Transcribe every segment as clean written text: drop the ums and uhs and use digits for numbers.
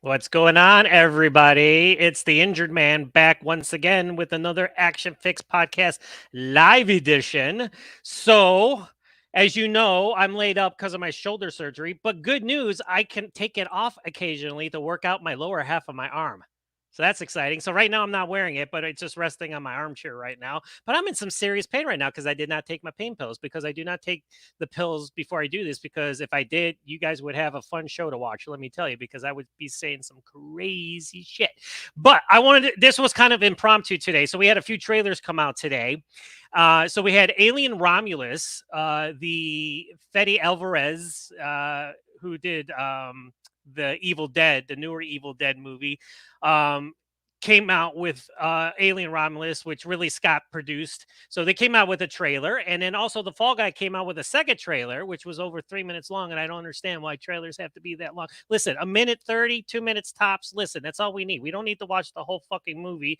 What's going on, everybody? It's the Injured Man back once again with another Action-FLIX podcast live edition. So, as you know, I'm laid up because of my shoulder surgery, but good news, I can take it off occasionally to work out my lower half of my arm. So that's exciting. So right now I'm not wearing it, but it's just resting on my armchair right now. But I'm in some serious pain right now because I did not take my pain pills, because I do not take the pills before I do this, because if I did, you guys would have a fun show to watch, let me tell you, because I would be saying some crazy shit. But this was kind of impromptu today. So we had a few trailers come out today. So we had Alien Romulus, the Fede Alvarez, who did the Evil Dead, the newer Evil Dead movie, um, came out with Alien Romulus, which Ridley Scott produced. So they came out with a trailer, and then also the Fall Guy came out with a second trailer, which was over 3 minutes long, and I don't understand why trailers have to be that long. Listen, a minute 30, 2 minutes tops. Listen, that's all we need. We don't need to watch the whole fucking movie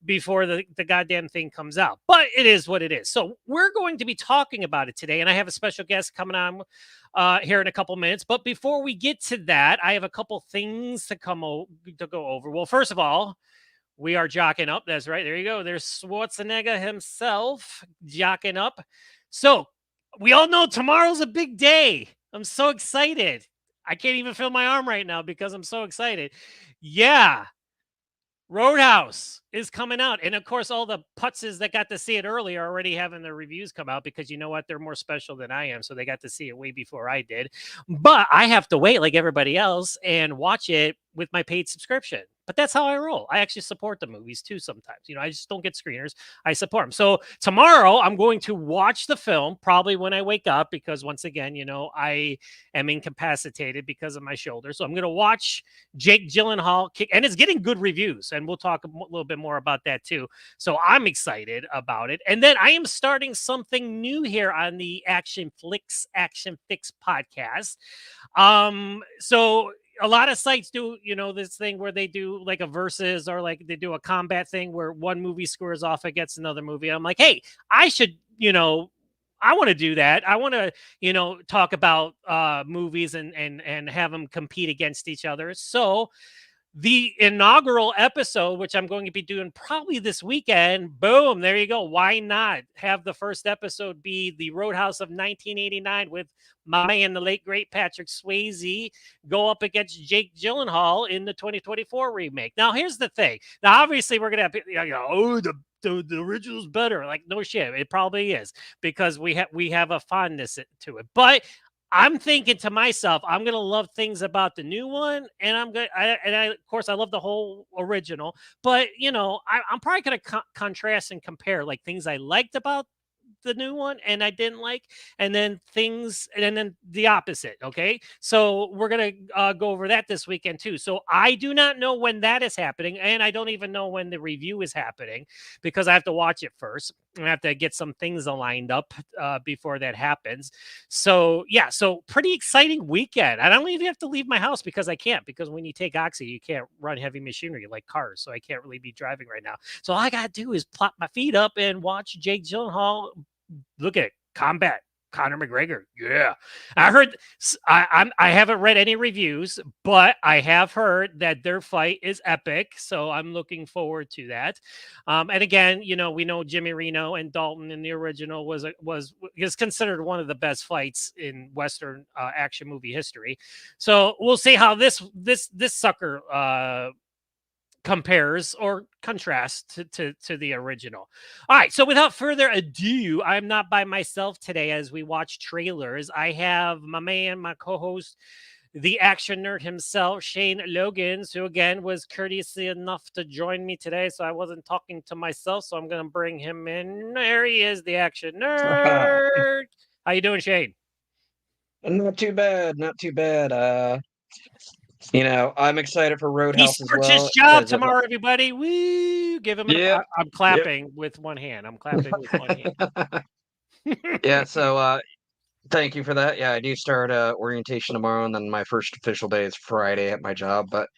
before the goddamn thing comes out. But it is what it is. So we're going to be talking about it today, and I have a special guest coming on here in a couple minutes. But before we get to that, I have a couple things to go over. Well, first of all, we are jocking up. That's right. There you go. There's Schwarzenegger himself jocking up. So we all know tomorrow's a big day. I'm so excited. I can't even feel my arm right now because I'm so excited. Yeah. Roadhouse is coming out. And of course, all the putzes that got to see it early are already having their reviews come out, because you know what? They're more special than I am. So they got to see it way before I did. But I have to wait like everybody else and watch it with my paid subscription. But that's how I roll. I actually support the movies too sometimes. I just don't get screeners. I support them. So tomorrow I'm going to watch the film probably when I wake up, because once again, I am incapacitated because of my shoulder. So I'm going to watch Jake Gyllenhaal kick, and it's getting good reviews, and we'll talk a little bit more about that too. So I'm excited about it. And then I am starting something new here on the Action-FLIX podcast. So a lot of sites do, this thing where they do like a versus, or like they do a combat thing where one movie scores off against another movie. I'm like, hey, I should, I want to do that. I want to, talk about movies and have them compete against each other. So the inaugural episode, which I'm going to be doing probably this weekend, boom, there you go. Why not have the first episode be the Roadhouse of 1989 with my man, the late great Patrick Swayze, go up against Jake Gyllenhaal in the 2024 remake. Now, here's the thing. Now, obviously, we're going to the original's better. Like, no shit, it probably is, because we have a fondness to it. But I'm thinking to myself, I'm gonna love things about the new one, and of course, I love the whole original. But I'm probably gonna contrast and compare, like, things I liked about the new one and I didn't like, and then the opposite. Okay, so we're gonna go over that this weekend too. So I do not know when that is happening, and I don't even know when the review is happening, because I have to watch it first. I have to get some things aligned up before that happens. So yeah, so pretty exciting weekend. I don't even have to leave my house, because I can't, because when you take Oxy, you can't run heavy machinery like cars. So I can't really be driving right now. So all I gotta do is plop my feet up and watch Jake Gyllenhaal. Look at combat. Conor McGregor. Yeah. I heard, I haven't read any reviews, but I have heard that their fight is epic. So I'm looking forward to that. And again, we know Jimmy Reno and Dalton in the original is considered one of the best fights in Western action movie history. So we'll see how this sucker compares or contrasts to the original. All right, so without further ado, I'm not by myself today as we watch trailers. I have my man, my co-host, the action nerd himself, Shane Loggains, who again was courteously enough to join me today, so I wasn't talking to myself, so I'm going to bring him in. There he is, the action nerd. How you doing, Shane? Not too bad, not too bad. I'm excited for He Roadhouse as starts his well job because tomorrow, everybody. Woo! Give him yep, I'm yep. clapping with one hand. I'm clapping with one hand. Yeah, so thank you for that. Yeah, I do start orientation tomorrow, and then my first official day is Friday at my job. But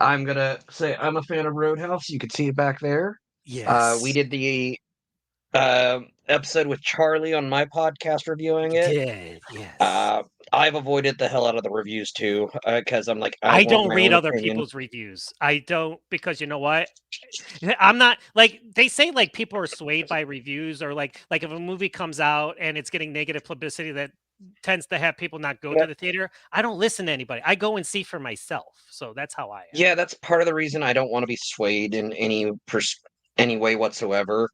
I'm gonna say I'm a fan of Roadhouse. You can see it back there. We Yes, did the episode with Charlie on my podcast reviewing you it. did. Yes. I've avoided the hell out of the reviews too, because I'm like, I I want don't my read own other opinion. people's reviews. I don't, because you know what? I'm not like, they say like people are swayed by reviews, or like if a movie comes out and it's getting negative publicity, that tends to have people not go to the theater. I don't listen to anybody. I go and see for myself. So that's how I am. Yeah, that's part of the reason I don't want to be swayed in any way whatsoever.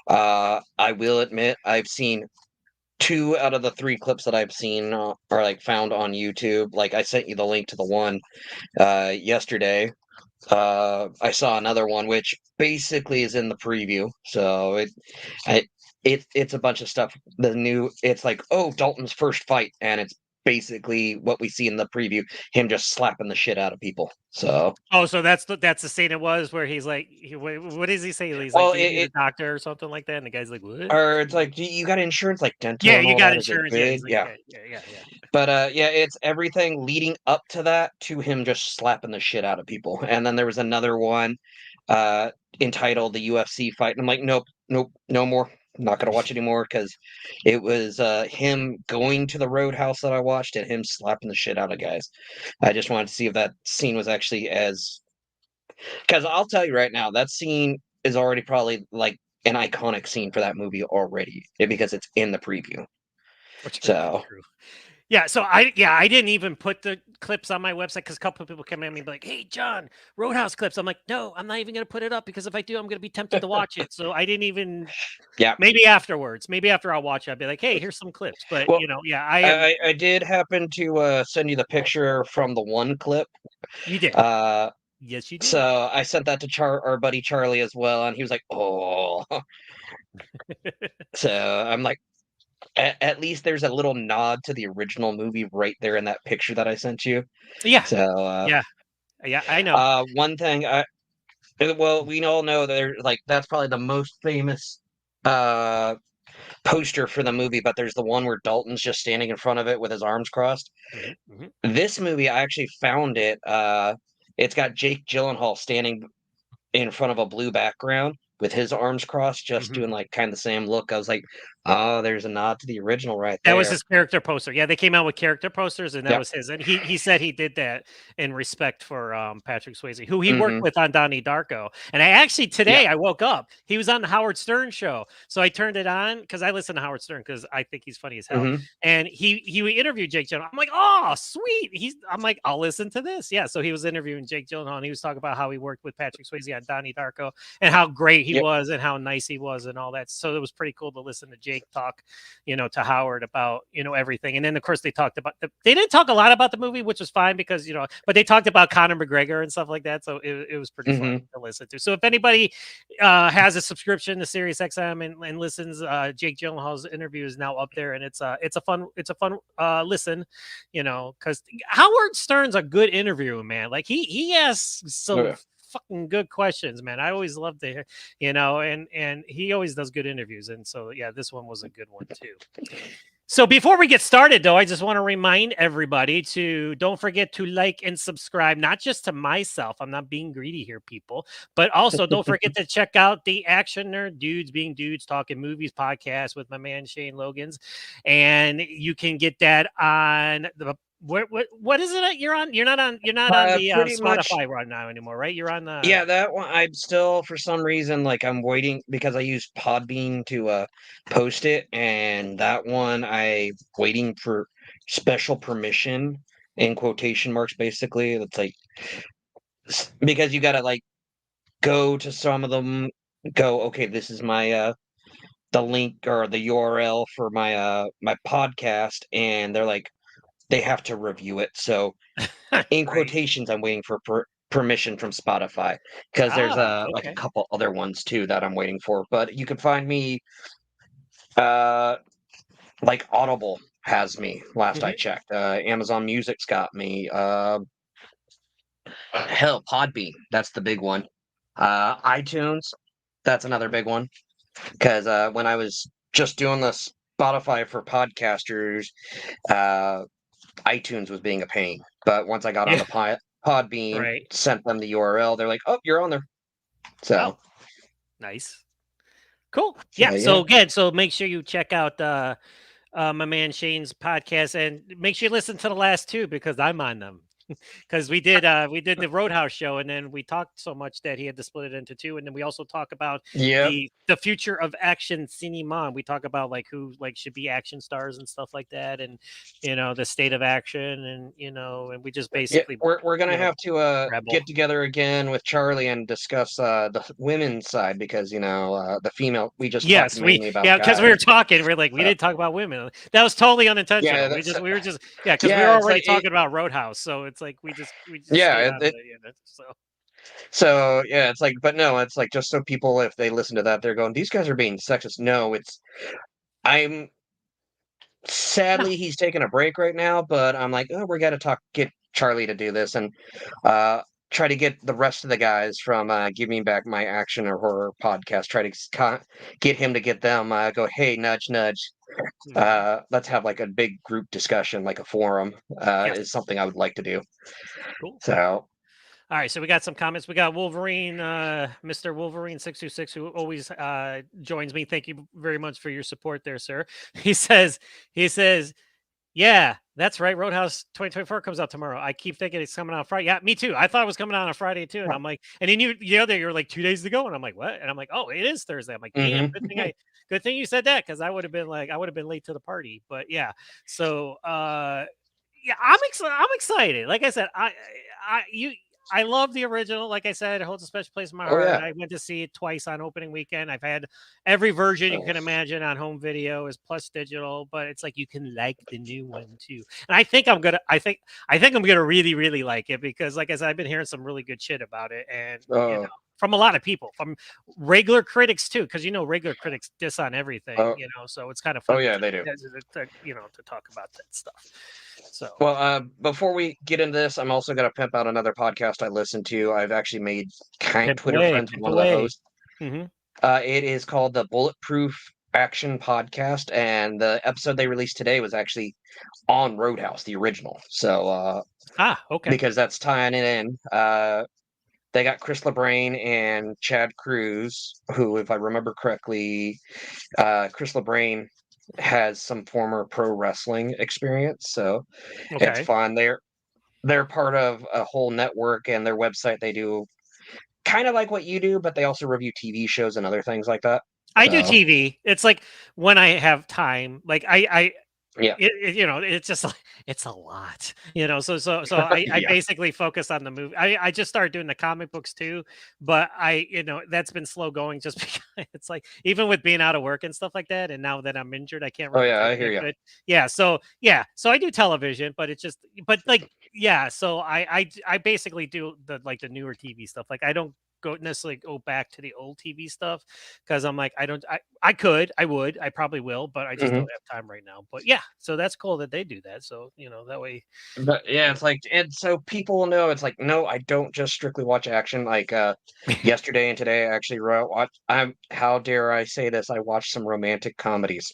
I will admit I've seen 2 out of the 3 clips that I've seen are like found on YouTube. Like I sent you the link to the one yesterday. I saw another one which basically is in the preview. So I, it's a bunch of stuff. It's like, oh, Dalton's first fight, and it's basically what we see in the preview, him just slapping the shit out of people. So Oh, so that's the scene it was where he's like, what does he say? He's like, well, "Do you need a doctor or something like that?" And the guy's like, "What?" or it's like, you got insurance, like dental Yeah, and you all got that? Is it insurance. Yeah, good? he's like, Yeah. yeah, yeah, yeah, yeah. But yeah, it's everything leading up to that, to him just slapping the shit out of people. And then there was another one uh entitled The UFC Fight. And I'm like, nope, nope, no more. I'm not gonna watch anymore, because it was him going to the roadhouse that I watched and him slapping the shit out of guys. I just wanted to see if that scene was actually as, because I'll tell you right now, that scene is already probably like an iconic scene for that movie already, because it's in the preview. True, So true. Yeah, so I didn't even put the clips on my website because a couple of people came at me and be like, "Hey, John, Roadhouse clips." I'm like, "No, I'm not even gonna put it up because if I do, I'm gonna be tempted to watch it." So I didn't even. yeah. Maybe afterwards, maybe after I watch it, I'll be like, "Hey, here's some clips." But Well, you know, yeah, I am. I did happen to send you the picture from the one clip. You did. Uh, Yes, you did. so I sent that to our buddy Charlie as well, and he was like, "Oh." So I'm like, at least there's a little nod to the original movie right there in that picture that I sent you. Yeah, So yeah, yeah. I know. one thing, well, we all know that like that's probably the most famous uh poster for the movie, but there's the one where Dalton's just standing in front of it with his arms crossed. Hmm, hmm. This movie, I actually found it. It's got Jake Gyllenhaal standing in front of a blue background with his arms crossed, just Hmm. doing like kind of the same look. I was like, oh, there's a nod to the original right That was there. his character poster. Yeah, they came out with character posters, and that Yep. was his. And he said he did that in respect for Patrick Swayze, who he worked Mm-hmm. with on Donnie Darko. And I actually Yep. today I woke up, he was on the Howard Stern show, so I turned it on because I listen to Howard Stern because I think he's funny as hell. Mm-hmm. And he interviewed Jake Gyllenhaal. I'm like, oh sweet. I'm like, I'll listen to this. Yeah, so he was interviewing Jake Gyllenhaal, and he was talking about how he worked with Patrick Swayze on Donnie Darko and how great he Yep. was and how nice he was and all that. So it was pretty cool to listen to Jake talk, to Howard about, everything. And then of course they talked about they didn't talk a lot about the movie, which was fine because, but they talked about Conor McGregor and stuff like that. So it was pretty fun Mm-hmm. to listen to. So if anybody has a subscription to Sirius XM and listens, Jake Gyllenhaal's interview is now up there, and it's a fun listen, because Howard Stern's a good interview, man. Like he asks some Yeah. fucking good questions, man. I always love to hear, and he always does good interviews. And so yeah, this one was a good one too. So before we get started, though, I just want to remind everybody to don't forget to like and subscribe, not just to myself. I'm not being greedy here, people, but also don't forget to check out the Action Nerd Dudes Being Dudes Talking Movies podcast with my man Shane Loggains. And you can get that on the what is it that you're on? You're not on the Pretty much. Spotify right now anymore, right? You're on the. Yeah, that one. I'm still, for some reason, like I'm waiting because I use Podbean to post it, and that one I waiting for special permission, in quotation marks. Basically, it's like because you gotta like go to some of them, go, okay, this is my the link or the URL for my podcast, and they're like they have to review it. So in Right. quotations, I'm waiting for permission from Spotify, because there's like a Okay. couple other ones too that I'm waiting for. But you can find me uh like Audible has me last I Mhm. checked. Amazon Music's got me. Hell, Podbean, that's the big one. iTunes, that's another big one, because when I was just doing the Spotify for podcasters, uh iTunes was being a pain. But once I got on Yeah. the Podbean, Right. sent them the URL, they're like, "Oh, you're on there." Oh, So, nice. Cool. so Yeah. yeah. So again, so make sure you check out my man Shane's podcast, and make sure you listen to the last two because I'm on them. Because we did the Roadhouse show, and then we talked so much that he had to split it into two, and then we also talk about Yep. the future of action cinema. And we talk about like who like should be action stars and stuff like that, and the state of action, and and we just Yeah, basically we're gonna have to rebel. get together again with Charlie and discuss the women's side because the female we just talked Yes, mainly about because we were guys. talking, we're like we So, didn't talk about women. That was totally unintentional. yeah, We were just because we were yeah, it's already like talking about Roadhouse, so it's like we just stayed yeah, on the so. so yeah, it's like, but no, it's like just so people if they listen to that, they're going, these guys are being sexist. No, I'm No, sadly he's taking a break right now, but I'm like, oh, we got to get Charlie to do this and uh try to get the rest of the guys from Give Me Back My Action or Horror podcast. Try to get him to get them go, hey, nudge, nudge. mhm. Let's have like a big group discussion, like a forum. Yes, Is something I would like to do. cool. So All right, so we got some comments. We got Wolverine, Mr. Wolverine 626, who always joins me. Thank you very much for your support there, sir. He says, yeah, that's right. Roadhouse 2024 comes out tomorrow. I keep thinking it's coming out Friday. Yeah, me too. I thought it was coming out on Friday too. And I'm like, and then the other you were like 2 days ago, and I'm like, what? And I'm like, oh, it is Thursday. I'm like, damn, mhm. good thing you said that because I would have been late to the party. But yeah, so yeah, I'm excited. Like I said, I love the original. Like I said, it holds a special place in my Oh heart. yeah. I went to see it twice on opening weekend. I've had every version you Oh, can imagine on home video is plus digital, but it's like you can like the new one too. And I think I'm gonna really, really like it because like I said, I've been hearing some really good shit about it. And oh, from a lot of people, from regular critics too, because regular critics diss on everything, oh, so it's kind of oh fun yeah, they do. to talk about that stuff. So Well, before we get into this, I'm also going to pimp out another podcast I listen to. I've actually made Twitter friends with pimp one of the away. hosts. Hmm. It is called the Bulletproof Action Podcast, and the episode they released today was actually on Roadhouse, the original. So, Okay. because that's tying it in, they got Chris LeBrain and Chad Cruz, who, if I remember correctly, Chris LeBrain has some former pro wrestling experience, so it's Okay. fun. They're part of a whole network, and their website they do kind of like what you do, but they also review TV shows and other things like that. I do So TV. It's like when I have time. Like yeah, it's just like it's a lot. So I yeah, basically focus on the movie. I just started doing the comic books too, but that's been slow going just because it's like even with being out of work and stuff like that, and now that I'm injured, I can't oh really yeah, think I hear that you. good. So I do television, but it's just but like yeah, so I basically do the newer TV stuff. Like I don't necessarily go back to the old TV stuff because I'm like I would I probably will, but I just Hmm. don't have time right now. But yeah, so that's cool that they do that. So that way. But yeah, it's like, and so people know it's like, no, I don't just strictly watch action. Like yesterday and today, I actually watch. How dare I say this? I watched some romantic comedies.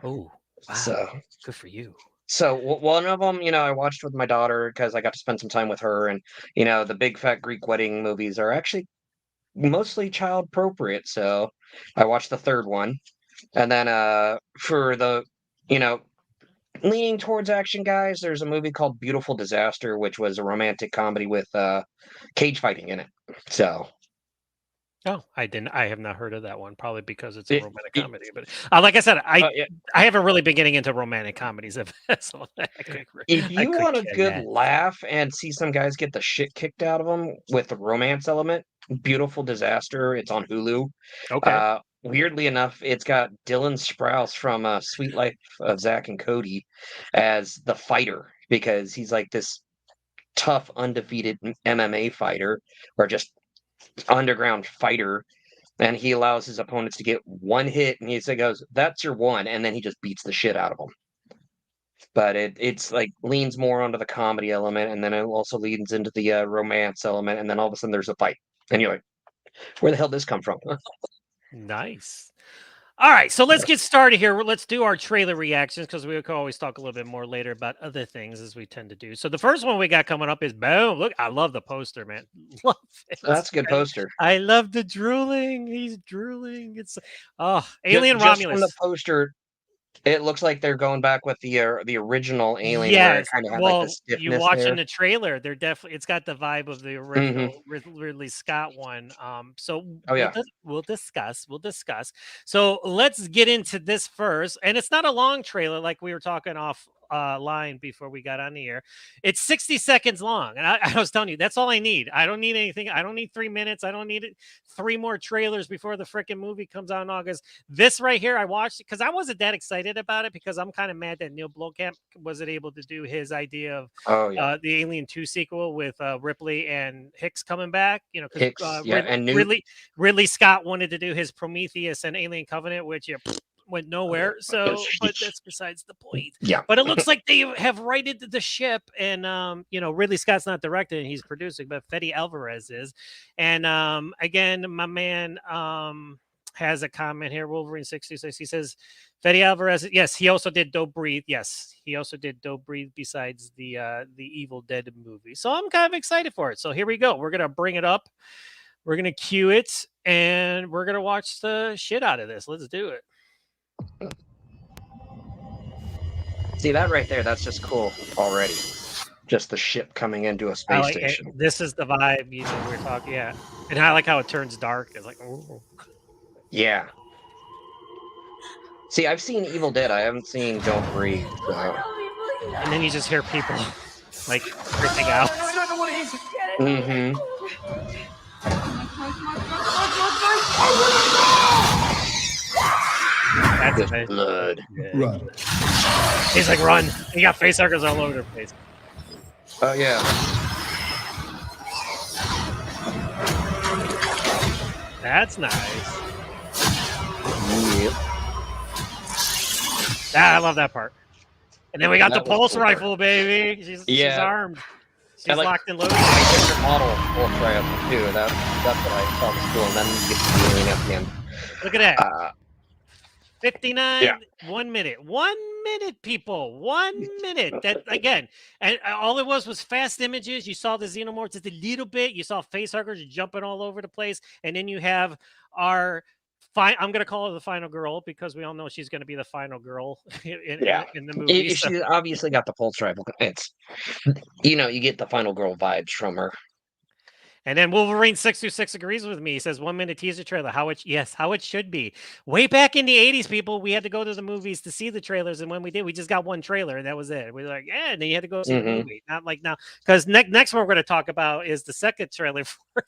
Oh wow, So good for you. one of them, I watched with my daughter because I got to spend some time with her, and the big fat Greek wedding movies are actually mostly child appropriate. So I watched the third one, and then for the you know leaning towards action guys, there's a movie called Beautiful Disaster, which was a romantic comedy with cage fighting in it. So Oh, I didn't. I have not heard of that one. Probably because it's a it, romantic it, comedy. But like I said, yeah, I haven't really been getting into romantic comedies. So if I you could want a care good less. laugh and see some guys get the shit kicked out of them with the romance element, Beautiful Disaster. It's on Hulu. Okay. Weirdly enough, it's got Dylan Sprouse from Sweet Life of Zach and Cody as the fighter because he's like this tough, undefeated MMA fighter or just underground fighter. And he allows his opponents to get one hit, and goes, "That's your one," and then he just beats the shit out of them. But it's like leans more onto the comedy element, and then it also leans into the romance element, and then all of a sudden there's a fight, and you're like, "Where the hell did this come from?" Nice. All right, so let's get started here. Let's do our trailer reactions because we can always talk a little bit more later about other things as we tend to do. So the first one we got coming up is boom. Look, I love the poster, man. Love it. That's a good poster. I love the drooling. He's drooling. It's Just, Alien just from the Romulus. poster, It looks like they're going back with the original Alien, where it Yes. kind of had like the Well, you stiffness watching there. the trailer, they're definitely it's got the vibe of the Hmm. original Ridley Scott one. So Oh yeah. we'll discuss. We'll discuss. So let's get into this first. And it's not a long trailer like we were talking off line before we got on the air. It's 60 seconds long. And I was telling you, that's all I need. I don't need anything. I don't need 3 minutes. I don't need it, 3 more trailers before the freaking movie comes out in August. This right here, I watched it because I wasn't that excited about it because I'm kind of mad that Neil Blomkamp wasn't able to do his idea of Oh yeah. the Alien 2 sequel with Ripley and Hicks coming back. You know, because Hicks, yeah, and Newt. Ridley Scott wanted to do his Prometheus and Alien Covenant, which went nowhere. So, but that's besides the point. Yeah. But it looks like they have righted the ship, and Ridley Scott's not directing; he's producing, but Fede Alvarez is. And again, my man has a comment here. Wolverine 66. He says, Fede Alvarez. Yes, he also did Don't Breathe. Yes, he also did Don't Breathe. Besides the Evil Dead movie, so I'm kind of excited for it. So here we go. We're gonna bring it up. We're gonna cue it, and we're gonna watch the shit out of this. Let's do it. See that right there? That's just cool already. Just the ship coming into a space station. This is the vibe, we're talking. Yeah, and I like how it turns dark. It's like, ooh. Yeah. See, I've seen Evil Dead. I haven't seen Don't Breathe. And then you just hear people like freaking out. Mm-hmm. That's amazing. Blood. Run. He's like, run. He got face huggers all over their face. Oh yeah. That's nice. Yep. I love that part. And then we got the pulse cool rifle, baby. She's armed. She's locked and loaded. Different model pulse rifle too. That's what I thought was cool. And then you get to the alien at the end. Look at that. 59. Yeah. 1 minute. 1 minute, people. 1 minute. That again, and all it was fast images. You saw the xenomorphs just a little bit. You saw face huggers jumping all over the place, and then you have our. I'm going to call her the final girl because we all know she's going to be the final girl in the movie. She obviously got the pulse rifle. It's, you get the final girl vibes from her. And then Wolverine 626 agrees with me. He says 1 minute teaser trailer. How it should be. Way back in the 80s, people, we had to go to the movies to see the trailers. And when we did, we just got one trailer and that was it. We were like, yeah, and then you had to go see the movie. Not like now. Because next one we're going to talk about is the second trailer for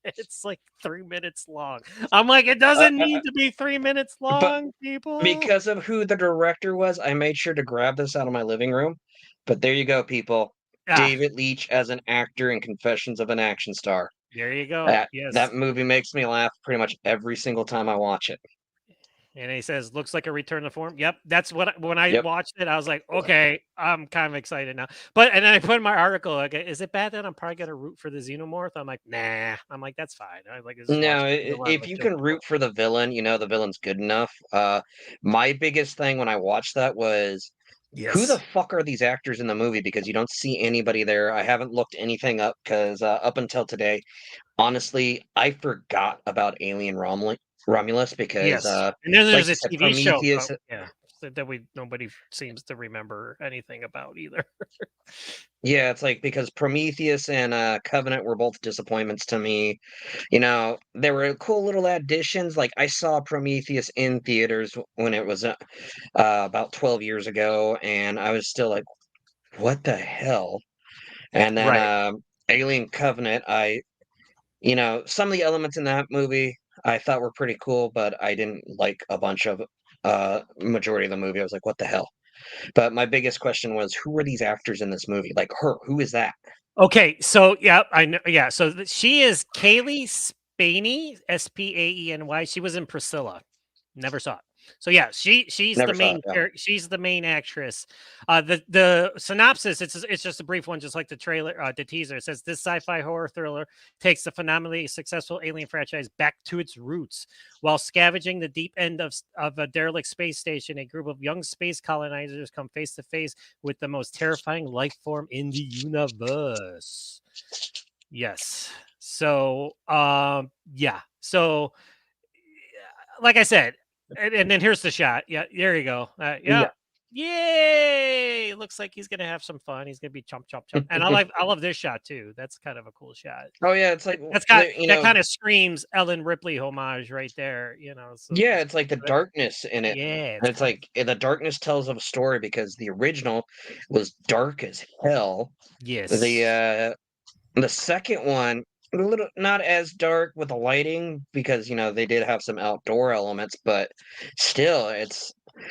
it's like 3 minutes long. I'm like, it doesn't need to be 3 minutes long, people. Because of who the director was, I made sure to grab this out of my living room. But there you go, people. David Leitch as an actor in Confessions of an Action Star. There you go. That movie makes me laugh pretty much every single time I watch it. And he says, looks like a return to form. Yep. That's when I watched it, I was like, okay, I'm kind of excited now. And then I put in my article, like, is it bad that I'm probably going to root for the xenomorph? I'm like, nah. I'm like, that's fine. I like no, if you can root for the villain, the villain's good enough. My biggest thing when I watched that was, who the fuck are these actors in the movie? Because you don't see anybody there. I haven't looked anything up because up until today, honestly, I forgot about Alien Romulus because and then there's a TV Prometheus, show. That nobody seems to remember anything about either. Yeah, it's like because Prometheus and Covenant were both disappointments to me. There were cool little additions. Like I saw Prometheus in theaters when it was about 12 years ago, and I was still like, "What the hell?" And then Alien Covenant, some of the elements in that movie I thought were pretty cool, but I didn't like a bunch of majority of the movie. I was like, "What the hell?" But my biggest question was, who are these actors in this movie? Like her, who is that? Okay, so I know. Yeah, so she is Kaylee Spaney, Spaeny. She was in Priscilla. Never saw it. So yeah, she's Never the saw main it, she's the main actress. The synopsis, it's just a brief one, just like the trailer, the teaser. It says this sci-fi horror thriller takes the phenomenally successful Alien franchise back to its roots. While scavenging the deep end of a derelict space station, a group of young space colonizers come face to face with the most terrifying life form in the universe. Yes. So, yeah. So, like I said, And then here's the shot. Yeah, there you go. Yeah. Yay! Looks like he's gonna have some fun. He's gonna be chomp chomp chomp. And I love this shot too. That's kind of a cool shot. Oh yeah, it's like That kind of screams Ellen Ripley homage right there. So yeah, it's like the darkness in it. yeah, And it's like the darkness tells of a story because the original was dark as hell. yes. The second one, a little not as dark with the lighting because they did have some outdoor elements, but still,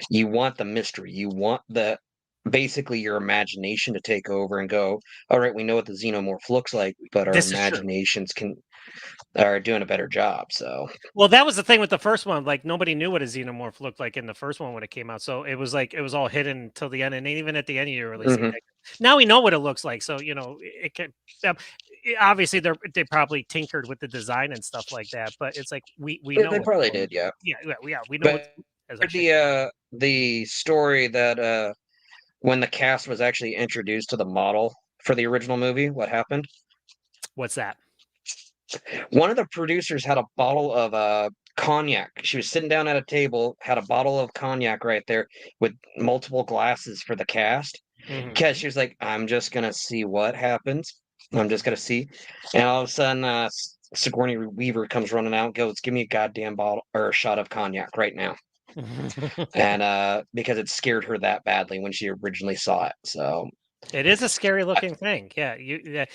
you want the mystery. You want basically your imagination to take over and go, all right, we know what the xenomorph looks like, but our This is true. imaginations are doing a better job. So Well, that was the thing with the first one. Like nobody knew what a xenomorph looked like in the first one when it came out. So it was all hidden until the end, and even at the end, you're releasing. Now we know what it looks like. So it can. Obviously, they probably tinkered with the design and stuff like that. But it's like we know they probably did. Yeah. We know. The story that when the cast was actually introduced to the model for the original movie, what happened? What's that? One of the producers had a bottle of cognac. She was sitting down at a table, had a bottle of cognac right there with multiple glasses for the cast. Because she was like, I'm just going to see what happens. I'm just going to see. And all of a sudden, Sigourney Weaver comes running out and goes, give me a goddamn bottle or a shot of cognac right now. And because it scared her that badly when she originally saw it. So it is a scary looking thing. Yeah.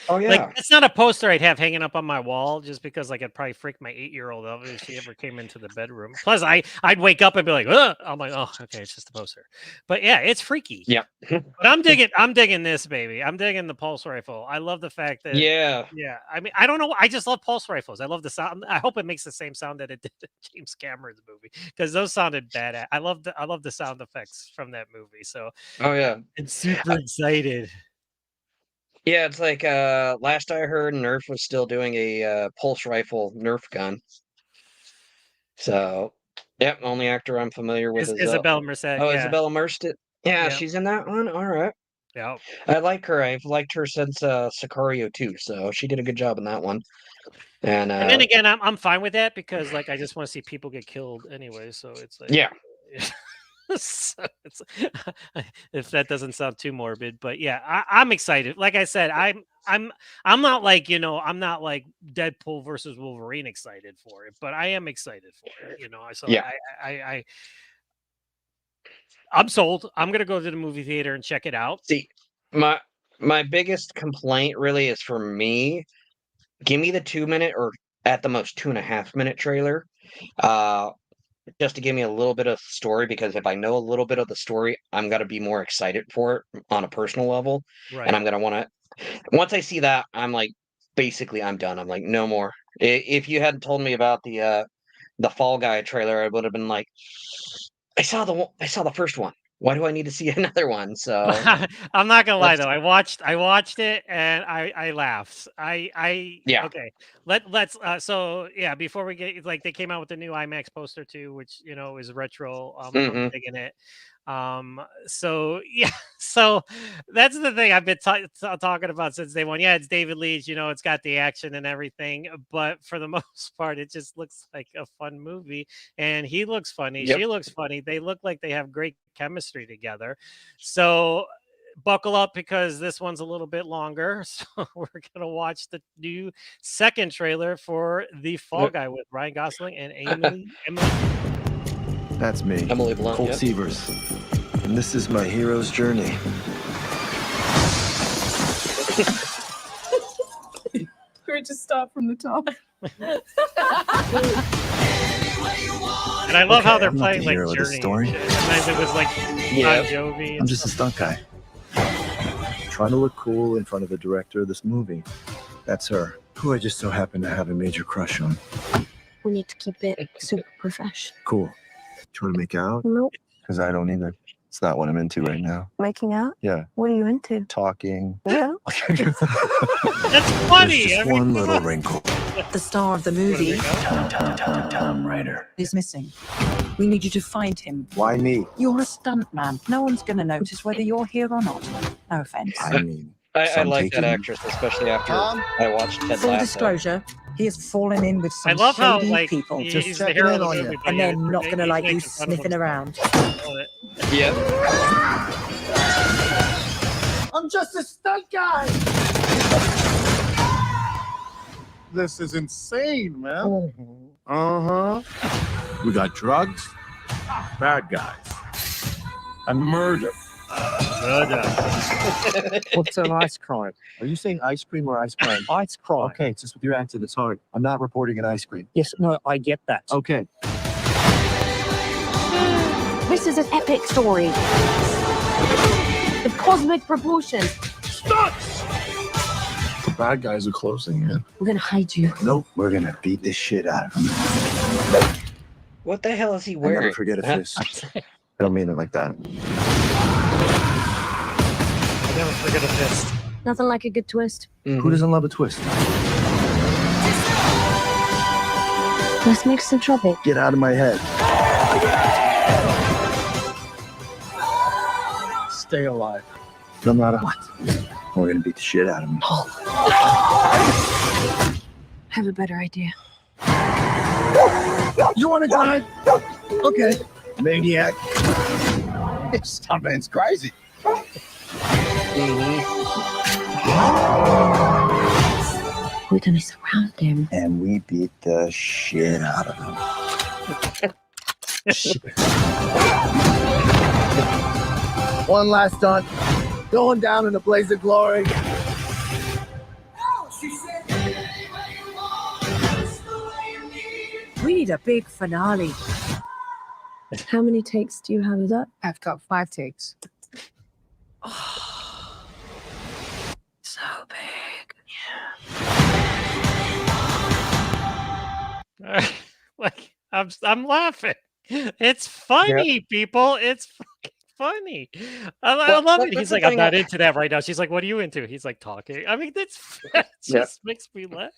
Oh yeah. Like it's not a poster I'd have hanging up on my wall just because like I'd probably freak my 8-year-old out if she ever came into the bedroom. Plus I'd wake up and be like, ugh! I'm like, oh, okay, it's just a poster. But yeah, it's freaky. Yeah. But I'm digging this, baby. I'm digging the pulse rifle. I love the fact that yeah. I mean, I don't know. I just love pulse rifles. I love the sound. I hope it makes the same sound that it did in James Cameron's movie because those sounded bad. I love the sound effects from that movie. So oh yeah. I'm super excited. Yeah, it's like last I heard, Nerf was still doing a pulse rifle Nerf gun. So, yep, only actor I'm familiar with is Isabelle Merced. Oh, yeah. Isabella Merced. Yeah, she's in that one. All right. Yeah, I like her. I've liked her since Sicario 2, so she did a good job in that one. And then again, I'm fine with that because like I just want to see people get killed anyway. So it's like yeah. So if that doesn't sound too morbid, but yeah, I'm excited. Like I said, I'm not like I'm not like Deadpool versus Wolverine excited for it, but I am excited for it. So yeah. I'm sold. I'm gonna go to the movie theater and check it out. See, my biggest complaint really is for me. Give me the 2-minute or at the most 2.5-minute trailer. Just to give me a little bit of story, because if I know a little bit of the story, I'm going to be more excited for it on a personal level. Right. And I'm going to want to, once I see that, I'm like, basically, I'm done. I'm like, no more. If you hadn't told me about the Fall Guy trailer, I would have been like, I saw the first one. Why do I need to see another one? So I'm not gonna lie though. I watched it and I laughed. Yeah. Okay. Let's so yeah. Before we get like they came out with the new IMAX poster too, which is retro. I'm digging it. So yeah. So that's the thing I've been talking about since day one. Yeah, it's David Leitch. It's got the action and everything, but for the most part, it just looks like a fun movie. And he looks funny. Yep. She looks funny. They look like they have great chemistry together. So buckle up because this one's a little bit longer. So we're gonna watch the new second trailer for the Fall Guy with Ryan Gosling and Emily. That's me, Emily Blunt, Colt Sievers, and this is my hero's journey. Or just start from the top. And I love how they're playing like Journey. Story. Sometimes it was like Bon Jovi. I'm just a stunt guy. Trying to look cool in front of the director of this movie. That's her, who I just so happen to have a major crush on. We need to keep it super professional. Cool. Trying to make out? Nope. Because I don't either. It's not what I'm into right now. Making out? Yeah. What are you into? Talking. Yeah. That's funny. There's just one little wrinkle. The star of the movie, Tom Ryder, is missing. We need you to find him. Why me? You're a stuntman. No one's going to notice whether you're here or not. No offense. I mean, I like that actress, especially after I watched Ted Lasso. Full disclosure, He has fallen in with I some love how shady like people, he's Just the checking hero of in the on movie, you. but and yeah, they're not going to he's like you making fun of sniffing himself. around. I love it. Yep. I'm just a stunt guy. This is insane, man. Uh-huh. We got drugs, bad guys, and murder. What's an ice crime? Are you saying ice cream or ice crime? Ice crime. Okay, it's just with your accent, it's hard. I'm not reporting an ice cream. Yes, no, I get that. Okay. This is an epic story. The cosmic proportions. The bad guys are closing in. We're gonna hide you. Nope, we're gonna beat the shit out of them. What the hell is he I wearing? never forget a fist. I don't mean it like that. I never forget a fist. Nothing like a good twist. Who doesn't love a twist? Let's make some trouble. Get out of my head. Stay alive. No matter what. We're gonna beat the shit out of them. I have a better idea. You wanna die? Okay. Maniac. This man's crazy. We're gonna surround him. And we beat the shit out of him. One last stunt. Going down in a blaze of glory. We need a big finale. How many takes do you have of that? I've got 5 takes. So big. Like I'm laughing. It's funny, people. It's fucking funny. I Well, love but it. that's He's the like, I'm thing, not into that right now. She's like, what are you into? He's like talking. I mean, that's it Yeah. just makes me laugh.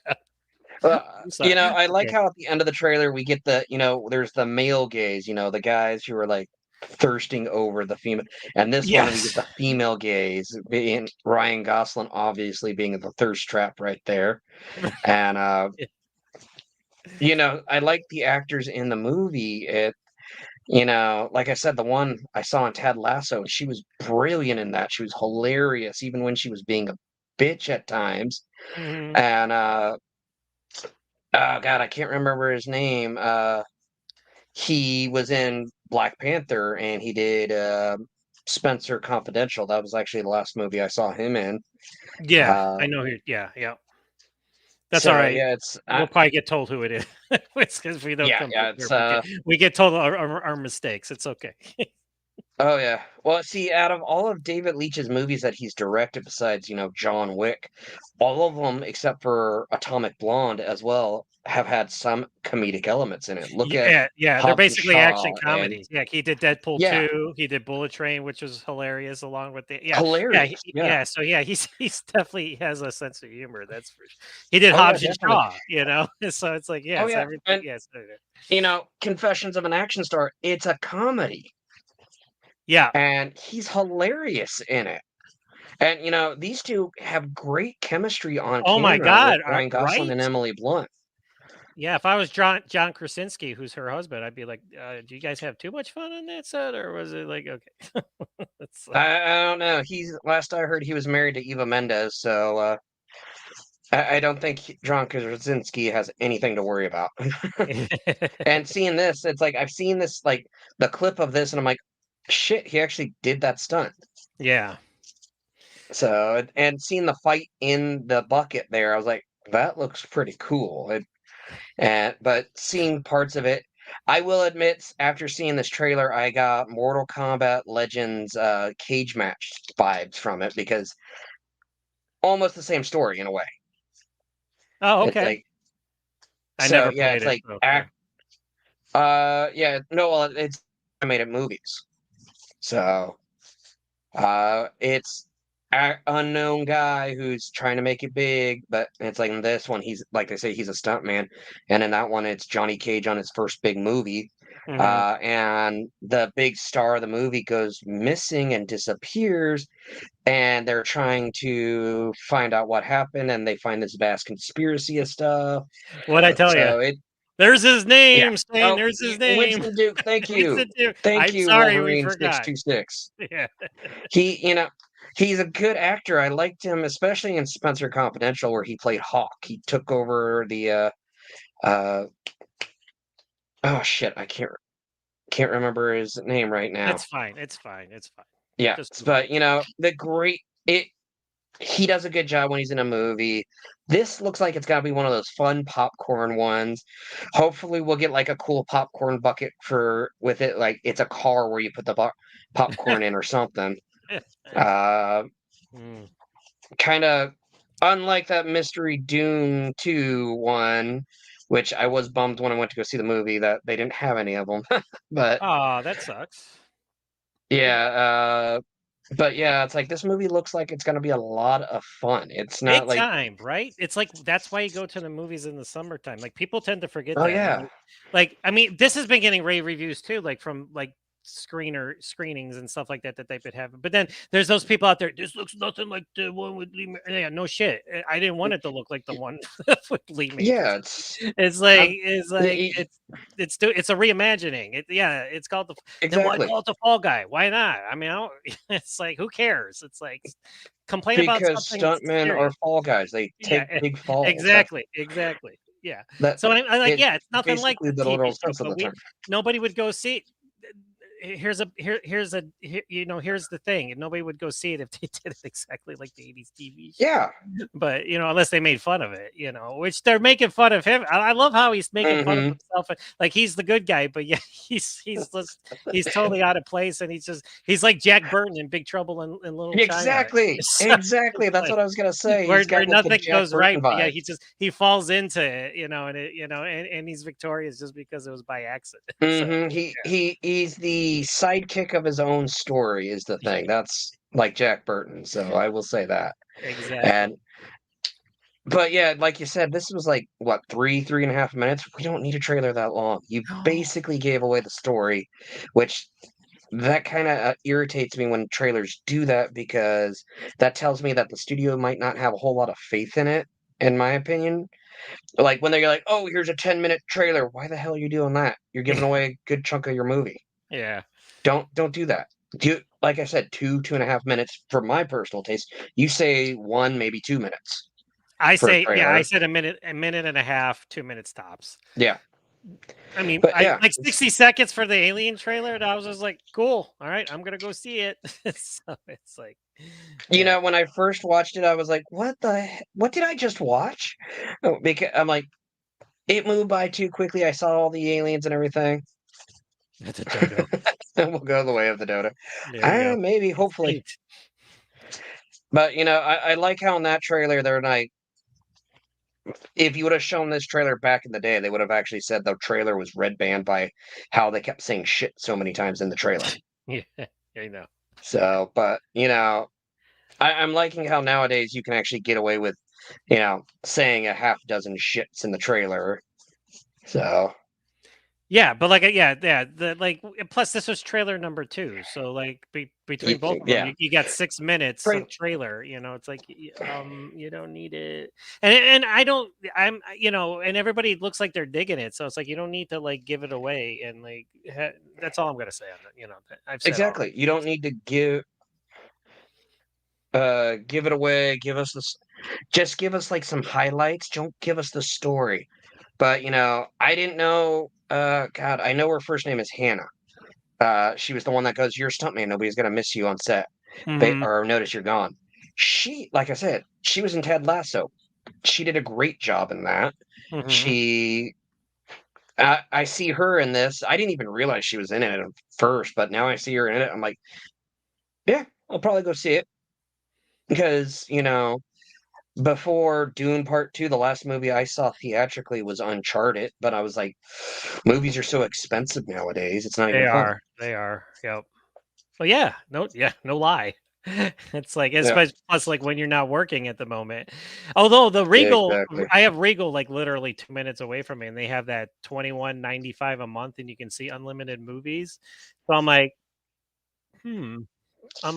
You know, I like Okay. how at the end of the trailer we get the, there's the male gaze, the guys who are like thirsting over the female, and this one we Yes. get the female gaze, being Ryan Gosling obviously being the thirst trap right there, and I like the actors in the movie. Like I said, the one I saw in Ted Lasso, she was brilliant in that. She was hilarious, even when she was being a bitch at times, Mhm. and oh God, I can't remember his name. He was in Black Panther and he did Spencer Confidential. That was actually the last movie I saw him in. Yeah, I know who. Yeah. That's So all right. yeah, it's We'll probably get told who it is. It's because we don't yeah, come yeah, prepared. We get told our mistakes. It's okay. oh yeah. Well, see, out of all of David Leitch's movies that he's directed, besides John Wick, all of them except for Atomic Blonde as well have had some comedic elements in it. Look at Yeah. They're Hobbs and basically action Shaw and comedies. Yeah, he did Deadpool yeah, 2. He did Bullet Train, which was hilarious, along with the hilarious. Yeah. So yeah, he's definitely has a sense of humor. That's for sure. He did Oh yeah, Hobbs and definitely. Shaw. So it's like Oh it's yeah, everything. and Yes, Confessions of an Action Star, it's a comedy. yeah. And he's hilarious in it. And these two have great chemistry on Oh my camera with God! Ryan Gosling Right? and Emily Blunt. Yeah, if I was John Krasinski, who's her husband, I'd be like, "Do you guys have too much fun on that set, or was it like okay?" It's like, I don't know. He's last I heard he was married to Eva Mendes, so I don't think John Krasinski has anything to worry about. And seeing this, it's like I've seen this like the clip of this, and I'm like, shit, he actually did that stunt. yeah. So and seeing the fight in the bucket there, I was like, that looks pretty cool. But seeing parts of it, I will admit, after seeing this trailer, I got Mortal Kombat Legends cage match vibes from it because almost the same story in a way. Oh, It's okay. like I so never yeah, played it's it. like So, yeah. yeah, no, well, it's animated movies, so it's unknown guy who's trying to make it big, but it's like in this one, he's like they say, he's a stunt man, and in that one, it's Johnny Cage on his first big movie, Mhm. And the big star of the movie goes missing and disappears, and they're trying to find out what happened, and they find this vast conspiracy of stuff. What'd I tell you? So it, There's his yeah. name, Stain. Oh, There's his name. Winston Duke, thank you. Winston Duke. Thank I'm you, sorry, we Wolverine forgot. 626. Yeah. He's a good actor. I liked him, especially in Spencer Confidential, where he played Hawk. He took over the uh oh shit, I can't remember his name right now. It's fine. It's fine. It's fine. Yeah, Just but he does a good job when he's in a movie. This looks like it's gotta be one of those fun popcorn ones. Hopefully, we'll get like a cool popcorn bucket with it, like it's a car where you put the popcorn in or something. Uh, Mm. kind of unlike that Mystery Dune 2 one, which I was bummed when I went to go see the movie that they didn't have any of them. But Aw, that sucks. yeah, but yeah, it's like this movie looks like it's gonna be a lot of fun. It's not Big like, time, right? It's like that's why you go to the movies in the summertime. Like people tend to forget oh that. yeah, Like I mean, this has been getting rave reviews too, like from like screenings and stuff like that that they've been having. But then there's those people out there. This looks nothing like the one with Lee. Yeah, no shit. I didn't want it to look like the one with Lee yeah, Majors. It's like y- it's a reimagining. It's called then why exactly, call it the Fall Guy? Why not? I mean, it's like who cares? It's like complain about because something stuntmen are serious. fall guys. They Yeah, take big falls. exactly. Yeah. That So I like, it's yeah, it's nothing like basically the the TV literal show, sense of but the term. nobody would go see. Here's here's the thing, and nobody would go see it if they did it exactly like the 80s TV show. Yeah. But unless they made fun of it, which they're making fun of him. I love how he's making fun of Hmm. himself, like he's the good guy, but yeah, he's totally out of place, and he's like Jack Burton in Big Trouble in Little China. Exactly. So Exactly. it's That's like what I was gonna say. where He's got like the nothing Jack goes right, Burton but yeah, vibes. he falls into it, and and he's victorious just because it was by accident. So Hmm. He's the sidekick of his own story is the thing. That's like Jack Burton. So I will say that. exactly. And but yeah, like you said, this was like what, 3.5 minutes. We don't need a trailer that long. You basically gave away the story, which that kind of irritates me when trailers do that, because that tells me that the studio might not have a whole lot of faith in it, in my opinion. Like when they're like, "Oh, here's a 10-minute trailer." Why the hell are you doing that? You're giving away a good chunk of your movie. Yeah. Don't do that. Like I said, 2.5 minutes for my personal taste. You say 1, maybe 2 minutes I for a say, yeah, I trailer. said a minute and a half, 2 minutes tops. Yeah, I mean, but I yeah, like 60 seconds for the Alien trailer, and I was just like, cool. All right, I'm gonna go see it. So it's like, yeah, when I first watched it, I was like, what did I just watch?" Oh, because I'm like, it moved by too quickly. I saw all the aliens and everything. it's a dodo. And we'll go the way of the dodo. There you go. Maybe, hopefully. Extinct. But I like how in that trailer they're like, if you would have shown this trailer back in the day, they would have actually said the trailer was red banned by how they kept saying shit so many times in the trailer. Yeah, I know. So, but I'm liking how nowadays you can actually get away with, saying a half dozen shits in the trailer. So Yeah, but like, yeah. Plus this was trailer number 2, so like between both of them, yeah, you got 6 minutes right. of trailer. It's like you don't need it, and I don't. And everybody looks like they're digging it, so it's like you don't need to like give it away, and like that's all I'm gonna say on that. I've said Exactly. You don't need to give it away. Give us this. Just give us like some highlights. Don't give us the story. But I didn't know. God, I know her first name is Hannah. She was the one that goes, "You're a stuntman. Nobody's gonna miss you on set, Mhm. or notice you're gone." She, like I said, she was in Ted Lasso. She did a great job in that. Mhm. She, I see her in this. I didn't even realize she was in it at first, but now I see her in it. I'm like, yeah, I'll probably go see it, because before Dune Part 2, the last movie I saw theatrically was Uncharted, but I was like, movies are so expensive nowadays, it's not They even fun. are. They are. Yep. Well, yeah. No lie. It's like, Yeah. especially plus like when you're not working at the moment. Although the Regal, Exactly. I have Regal like literally 2 minutes away from me, and they have that $21.95 a month, and you can see unlimited movies. So I'm like, I'm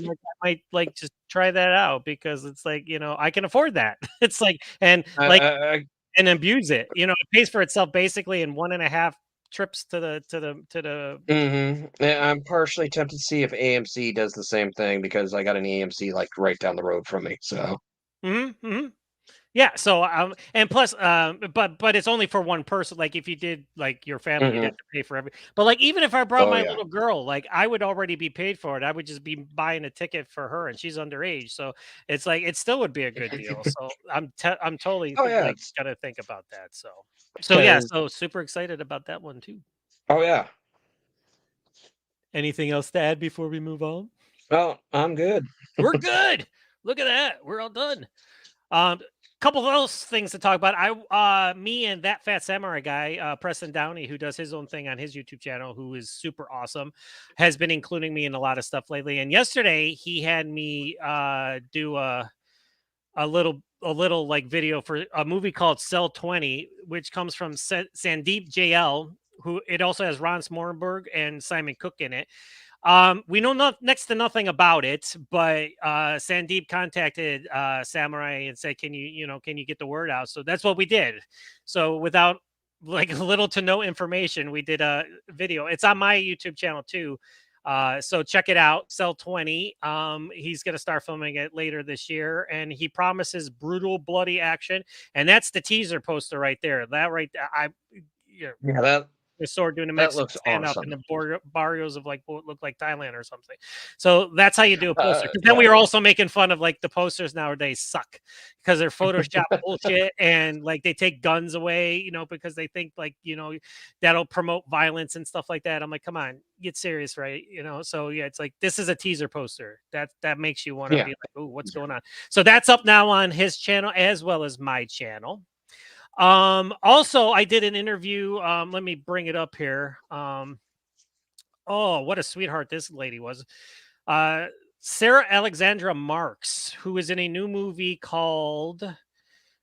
like, I might like just try that out because it's like, I can afford that. It's like, and I, like, I, I and abuse it. It pays for itself basically in 1.5 trips to the. Yeah, I'm partially tempted to see if AMC does the same thing because I got an AMC like right down the road from me. So Yeah, so and plus but it's only for one person. Like if you did like your family, you'd have to pay for every. But like even if I brought oh my yeah, little girl, like I would already be paid for it. I would just be buying a ticket for her, and she's underage, so it's like it still would be a good deal. So I'm totally oh yeah, like it's gonna think about that. So yeah, because so super excited about that one too. oh yeah. Anything else to add before we move on? Well, I'm good. We're good. Look at that. We're all done. Couple of those things to talk about. Me and that fat samurai guy, Preston Downey, who does his own thing on his YouTube channel, who is super awesome, has been including me in a lot of stuff lately. And yesterday he had me do a little like video for a movie called Cell 20, which comes from Sandeep JL, who it also has Ron Smorgasburg and Simon Cook in it. We know next to nothing about it, but Sandeep contacted Samurai and said, "Can you get the word out?" So that's what we did. So without like little to no information, we did a video. It's on my YouTube channel too. So check it out, Cell 20. He's gonna start filming it later this year, and he promises brutal, bloody action. And that's the teaser poster right there. That right there, Yeah, that the sword doing a that Mexican looks stand up in awesome. the barrios of like what looked like Thailand or something. So that's how you do a poster. Because then Yeah, we were also making fun of like the posters nowadays suck because they're Photoshop bullshit and like they take guns away, because they think like, that'll promote violence and stuff like that. I'm like, come on, get serious, right? So yeah, it's like this is a teaser poster that makes you want to yeah. be like, oh, what's going on? So that's up now on his channel as well as my channel. Also I did an interview. Let me bring it up here. Oh, what a sweetheart this lady was. Uh Sarah Alexandra Marks, who is in a new movie called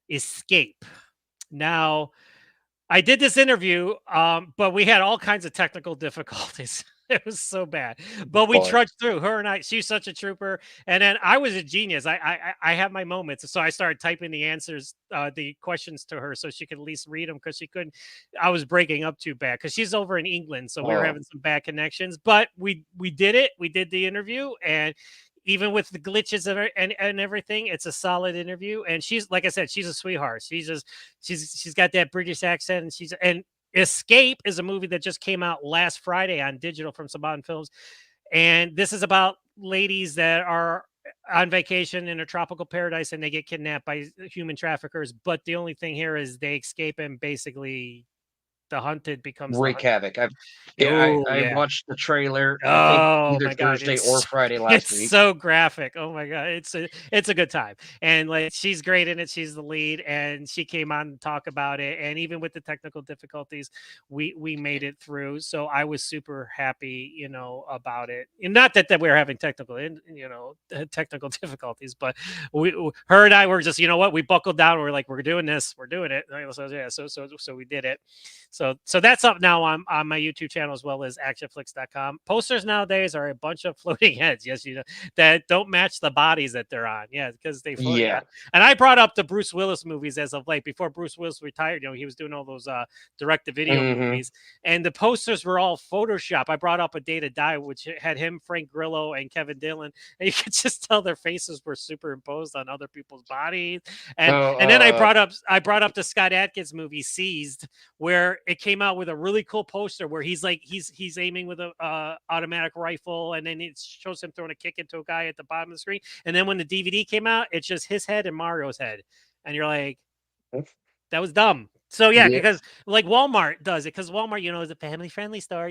Escape. Now, I did this interview, but we had all kinds of technical difficulties. It was so bad, but we Boy. trudged through. Her and I, she's such a trooper. And then I was a genius. I have my moments, so I started typing the answers, the questions to her, so she could at least read them because she couldn't. I was breaking up too bad because she's over in England, so we were Oh, having some bad connections. But we did it. We did the interview, and even with the glitches and everything, it's a solid interview. And she's like I said, she's a sweetheart. She's got that British accent, and Escape is a movie that just came out last Friday on digital from Saban Films, and this is about ladies that are on vacation in a tropical paradise and they get kidnapped by human traffickers. But the only thing here is they escape and basically the hunted becomes the wreak hunted. havoc. Oh I yeah. watched the trailer. I think Oh either my god, Thursday or Friday last it's week. so graphic. Oh my god, it's a good time. And like she's great in it. She's the lead, and she came on to talk about it. And even with the technical difficulties, we made it through. So I was super happy, about it. And not that we were having technical difficulties, but her and I were just, we buckled down. We're like, we're doing this, we're doing it. So yeah, so we did it. So that's up now on my YouTube channel as well as ActionFlix.com. Posters nowadays are a bunch of floating heads, yes, that don't match the bodies that they're on. Yeah, because they float. Yeah. And I brought up the Bruce Willis movies as of late. Before Bruce Willis retired, he was doing all those direct-to-video movies, and the posters were all Photoshop. I brought up A Day to Die, which had him, Frank Grillo, and Kevin Dillon, and you could just tell their faces were superimposed on other people's bodies. And then I brought up the Scott Adkins movie Seized, where it came out with a really cool poster where he's aiming with a automatic rifle, and then it shows him throwing a kick into a guy at the bottom of the screen. And then when the DVD came out, it's just his head and Mario's head, and you're like, that was dumb. So yeah, because like Walmart does it, because Walmart, is a family-friendly store.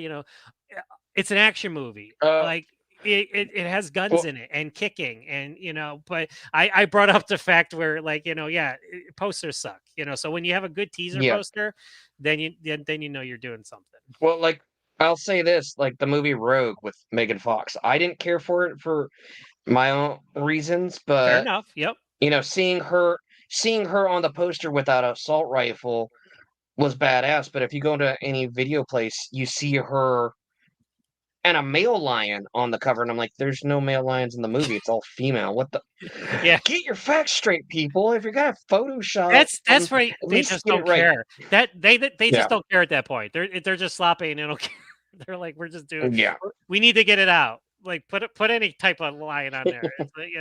It's an action movie. Like it has guns in it and kicking, and but I brought up the fact where like posters suck, so when you have a good teaser poster, then you know you're doing something. Well, like I'll say this, like the movie Rogue with Megan Fox. I didn't care for it for my own reasons, Fair but enough. Yep. seeing her on the poster without an assault rifle was badass. But if you go to any video place, you see her and a male lion on the cover, and I'm like, there's no male lions in the movie. It's all female. What the? Yeah. Get your facts straight, people. If you're gonna Photoshop, That's right. at They least just get it don't right. care. They Yeah. just don't care at that point. They're just sloppy and they don't care. They're like, we're just doing. Yeah. We need to get it out. Like put any type of line on there. It's like,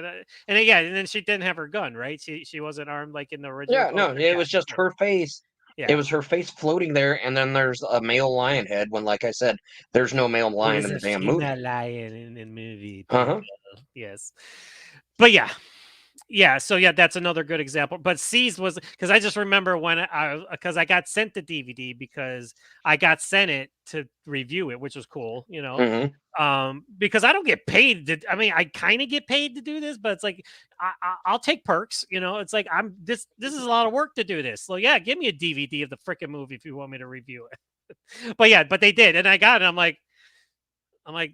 and yeah, and then she didn't have her gun, right? She wasn't armed like in the original. Yeah, no, poster. it was just her face. Yeah. It was her face floating there, and then there's a male lion head. When, like I said, there's no male lion in the damn movie. Lion in the movie. Uh-huh. Yes, but yeah, so yeah, that's another good example. But Seized was because I just remember when I got sent the DVD because I got sent it to review it, which was cool, because I don't get paid to. I mean, I kind of get paid to do this, but it's like I'll take perks, It's like this is a lot of work to do this. So yeah, give me a DVD of the freaking movie if you want me to review it. but they did, and I got it. I'm like,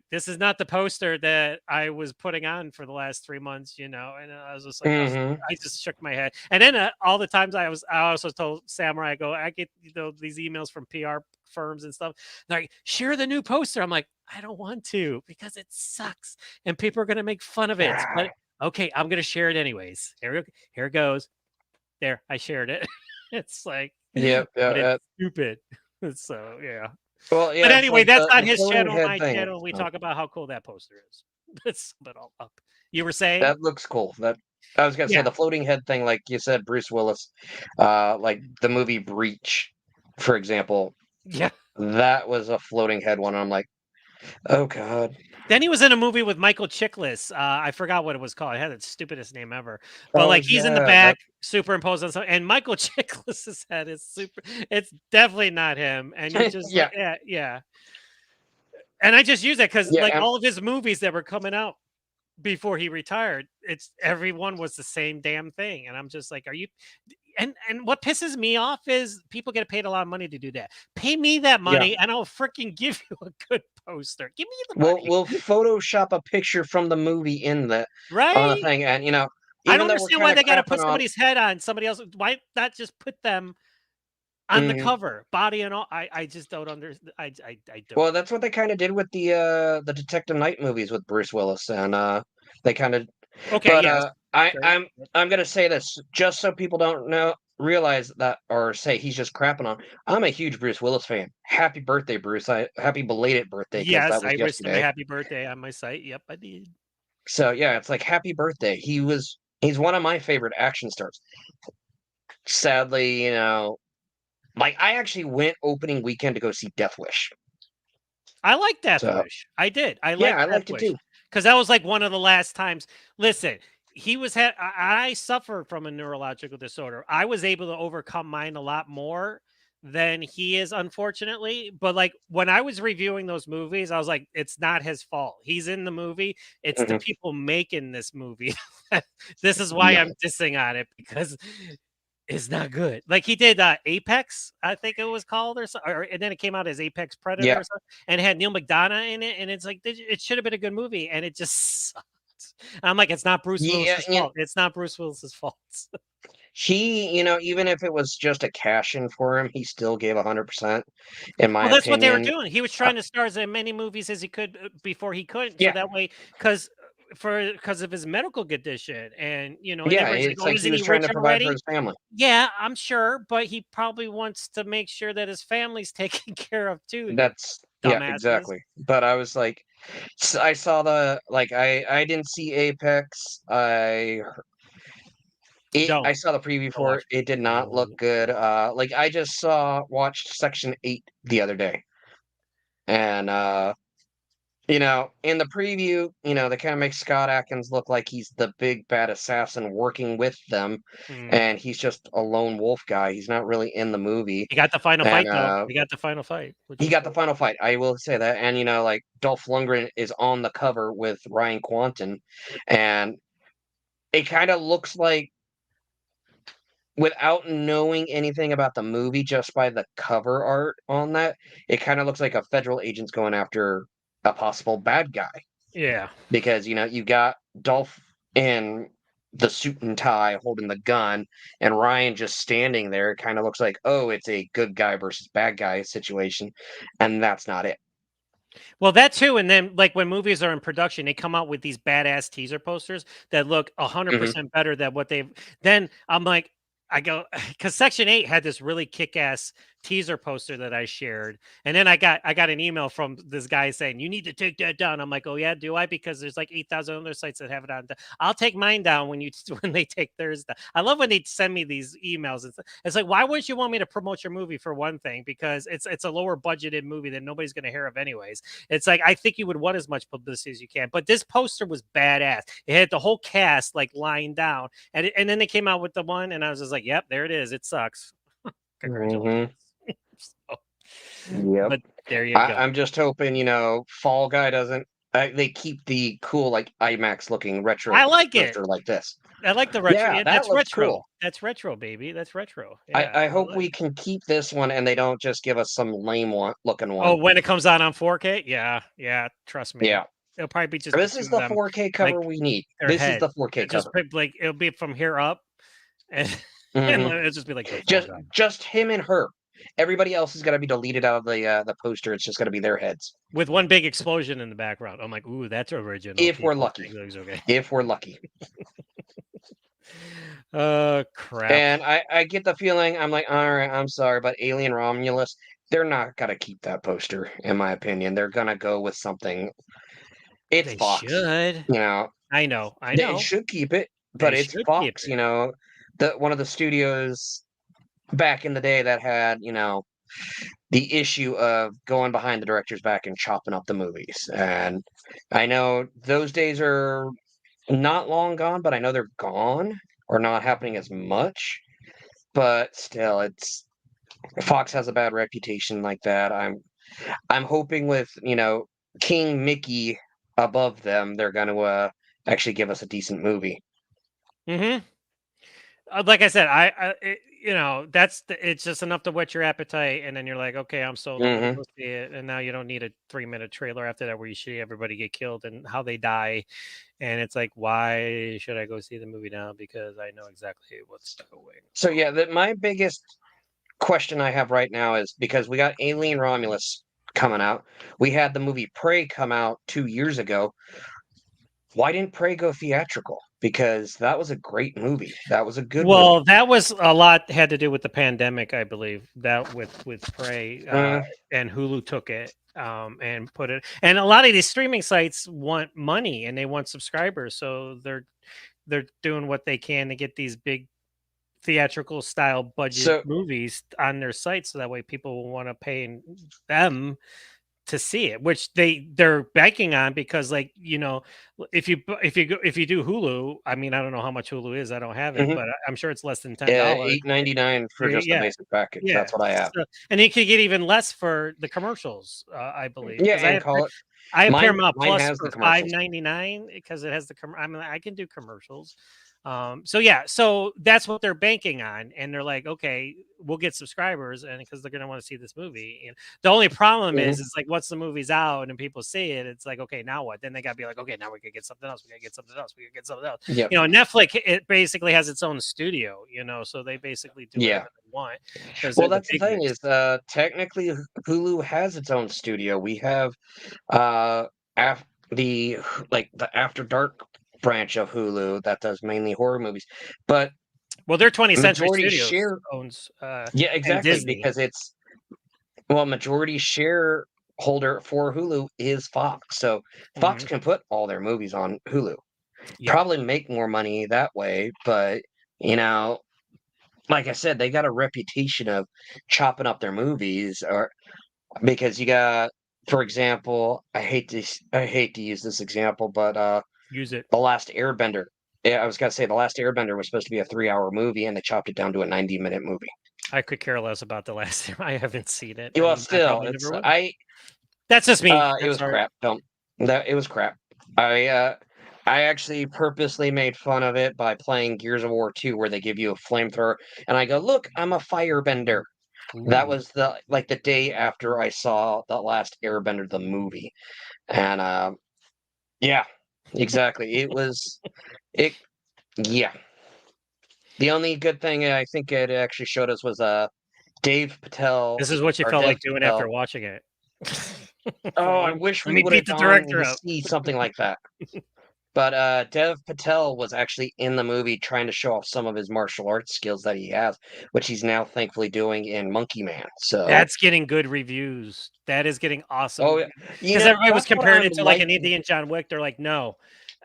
this is not the poster that I was putting on for the last 3 months, and I was just like, I just shook my head. And then all the times I also told Samurai, I get these emails from PR firms and stuff. They're like, share the new poster. I'm like, I don't want to because it sucks and people are going to make fun of it. But okay, I'm going to share it anyways. Here it goes. There, I shared it. It's like, it's stupid. So yeah. Well, yeah, but anyway, like that's the on his channel, head my thing. channel. We talk about how cool that poster is. Let's sum it all up. You were saying that looks cool. That I was gonna say the floating head thing, like you said, Bruce Willis, like the movie Breach, for example. Yeah, that was a floating head one. I'm like, oh god. Then he was in a movie with Michael Chiklis. I forgot what it was called. It had the stupidest name ever. But he's in the back, superimposed on something. And Michael Chiklis's head is super. It's definitely not him. And you just yeah. And I just use that because all of his movies that were coming out before he retired, everyone was the same damn thing. And I'm just like, are you? And what pisses me off is people get paid a lot of money to do that. Pay me that money, and I'll freaking give you a good poster. Give me the money. We'll Photoshop a picture from the movie in the on the thing, and I don't understand why they got to put somebody's head on somebody else. Why not just put them on the cover, body and all? I just don't understand. I don't. Well, that's what they kind of did with the Detective Knight movies with Bruce Willis, and they kind of. Okay, but yes. I'm gonna say this just so people don't realize that or say he's just crapping on. I'm a huge Bruce Willis fan. Happy birthday, Bruce! Happy belated birthday. Yes, I wished him a happy birthday on my site. Yep, I did. So yeah, it's like happy birthday. He's one of my favorite action stars. Sadly, like I actually went opening weekend to go see Death Wish. I like Death Wish. I did. I liked it too. Because that was like one of the last times. Listen, I suffered from a neurological disorder. I was able to overcome mine a lot more than he is, unfortunately. But like when I was reviewing those movies, I was like, it's not his fault. He's in the movie. It's the people making this movie. This is why I'm dissing on it, because it's not good. Like he did Apex, I think it was called, and then it came out as Apex Predator or something, and it had Neil McDonough in it, and it's like it should have been a good movie, and it just sucked. And I'm like, it's not Bruce Willis's fault. It's not Bruce Willis's fault. He, even if it was just a cash in for him, he still gave 100%. In my opinion, that's what they were doing. He was trying to star as many movies as he could before he couldn't. So that way, because of his medical condition, and it's like he was trying to provide for his family. Yeah, I'm sure, but he probably wants to make sure that his family's taken care of too. That's exactly. But I was like, I saw I didn't see Apex. I saw the preview for it. It did not look good. I just watched Section 8 the other day, and in the preview, they kind of make Scott Adkins look like he's the big bad assassin working with them, and he's just a lone wolf guy. He's not really in the movie. He got the final fight, though. He got the final fight. He got the final fight. I will say that. And, Dolph Lundgren is on the cover with Ryan Quanten, and it kind of looks like, without knowing anything about the movie, just by the cover art on that, it kind of looks like a federal agent's going after a possible bad guy. Yeah. Because, you got Dolph in the suit and tie holding the gun and Ryan just standing there, it kind of looks like, oh, it's a good guy versus bad guy situation, and that's not it. Well, that too, and then like when movies are in production, they come out with these badass teaser posters that look 100% better than what they've. Then I'm like, I go because Section 8 had this really kick-ass teaser poster that I shared, and then I got an email from this guy saying you need to take that down. I'm like, oh yeah, do I? Because there's like 8,000 other sites that have it on. I'll take mine down when they take theirs down. I love when they send me these emails. It's like, why wouldn't you want me to promote your movie for one thing? Because it's a lower budgeted movie that nobody's going to hear of anyways. It's like I think you would want as much publicity as you can. But this poster was badass. It had the whole cast like lying down, and then they came out with the one, and I was just like, yep, there it is. It sucks. Congratulations. So, Yep. but there you go. I'm just hoping, Fall Guy doesn't. They keep the cool, like IMAX looking retro. I like it. poster like this. I like the retro. Yeah, that that's looks retro. cool. That's retro, baby. That's retro. Yeah, I hope like we can keep this one and they don't just give us some lame looking one. Oh, when it comes out on 4K? Yeah. Trust me. Yeah. It'll probably be just. This is the 4K cover we need. This is the 4K just cover. like it'll be from here up, and, and it'll just be like just him and her. Everybody else is gonna be deleted out of the poster. It's just gonna be their heads with one big explosion in the background. I'm like, ooh, that's original. If we're lucky. Okay. If we're lucky. Crap. And I get the feeling I'm like, all right, I'm sorry, but Alien Romulus, they're not gonna keep that poster, in my opinion. They're gonna go with something. It's They Fox. should. I know. They should keep it, but it's Fox. One of the studios back in the day that had the issue of going behind the director's back and chopping up the movies. And I know those days are not long gone, but I know they're gone or not happening as much. But still, Fox has a bad reputation like that. I'm hoping with King Mickey above them, they're going to actually give us a decent movie. Like I said, it's just enough to whet your appetite, and then you're like, okay, I'm sold. I'm gonna go see it, and now you don't need a 3-minute trailer after that where you see everybody get killed and how they die, and it's like, why should I go see the movie now? Because I know exactly what's going. So yeah, my biggest question I have right now is because we got Alien Romulus coming out, we had the movie Prey come out 2 years ago. Why didn't Prey go theatrical? Because that was a great movie. That was a good movie. That was a lot had to do with the pandemic, I believe. That with Prey and Hulu took it and put it. And a lot of these streaming sites want money and they want subscribers, so they're doing what they can to get these big theatrical style budget movies on their site, so that way people will want to pay them to see it, which they're banking on, because if you do Hulu, I mean, I don't know how much Hulu is, I don't have it, but I'm sure it's less than $10. $8.99 for just the basic package. Yeah. That's what I have. And you could get even less for the commercials, I believe. Yeah, I have Paramount Plus for $5.99 because it has I can do commercials. So that's what they're banking on, and they're like, okay, we'll get subscribers, and because they're gonna want to see this movie. And the only problem is, it's like, once the movie's out and people see it, it's like, okay, now what? Then they gotta be like, okay, now we gotta get something else. We gotta get something else. We gotta get something else. Yep. Netflix, it basically has its own studio. So they basically do whatever they want. Well, that's the thing is, technically, Hulu has its own studio. We have the After Dark branch of Hulu that does mainly horror movies, but they're 20th Century Studios owns exactly, because majority shareholder for Hulu is Fox, so Fox can put all their movies on Hulu. Probably make more money that way, but like I said, they got a reputation of chopping up their movies, or because you got, for example, I hate to use this example, but use it. The Last Airbender. Yeah, I was gonna say The Last Airbender was supposed to be a 3-hour movie, and they chopped it down to a 90-minute movie. I could care less about The Last. I haven't seen it. Well, still, that's just me. It was crap. It was crap. I actually purposely made fun of it by playing Gears of War 2, where they give you a flamethrower, and I go, "Look, I'm a firebender." Ooh. That was the day after I saw The Last Airbender, the movie, and yeah. exactly. It. Yeah. The only good thing I think it actually showed us was Dave Patel. This is what you or felt Dev like doing Patel. after watching it. Oh, I Let wish we me would beat have the gone director to up. see something like that. But Dev Patel was actually in the movie trying to show off some of his martial arts skills that he has, which he's now thankfully doing in Monkey Man. So That's getting good reviews. That is getting awesome. oh, yeah. Because everybody was that's what comparing I'm it to like like. an Indian John Wick. They're like, no.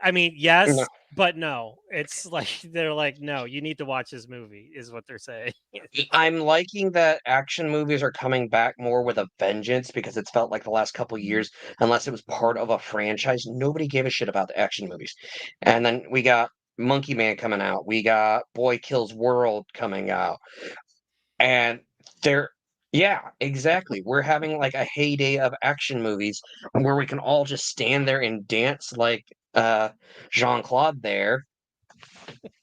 I mean, yes, but no. It's like they're like, no, you need to watch this movie, is what they're saying. I'm liking that action movies are coming back more with a vengeance because it's felt like the last couple years, unless it was part of a franchise, nobody gave a shit about the action movies. And then we got Monkey Man coming out. We got Boy Kills World coming out. And they're yeah, exactly. We're having like a heyday of action movies where we can all just stand there and dance like Jean-Claude there.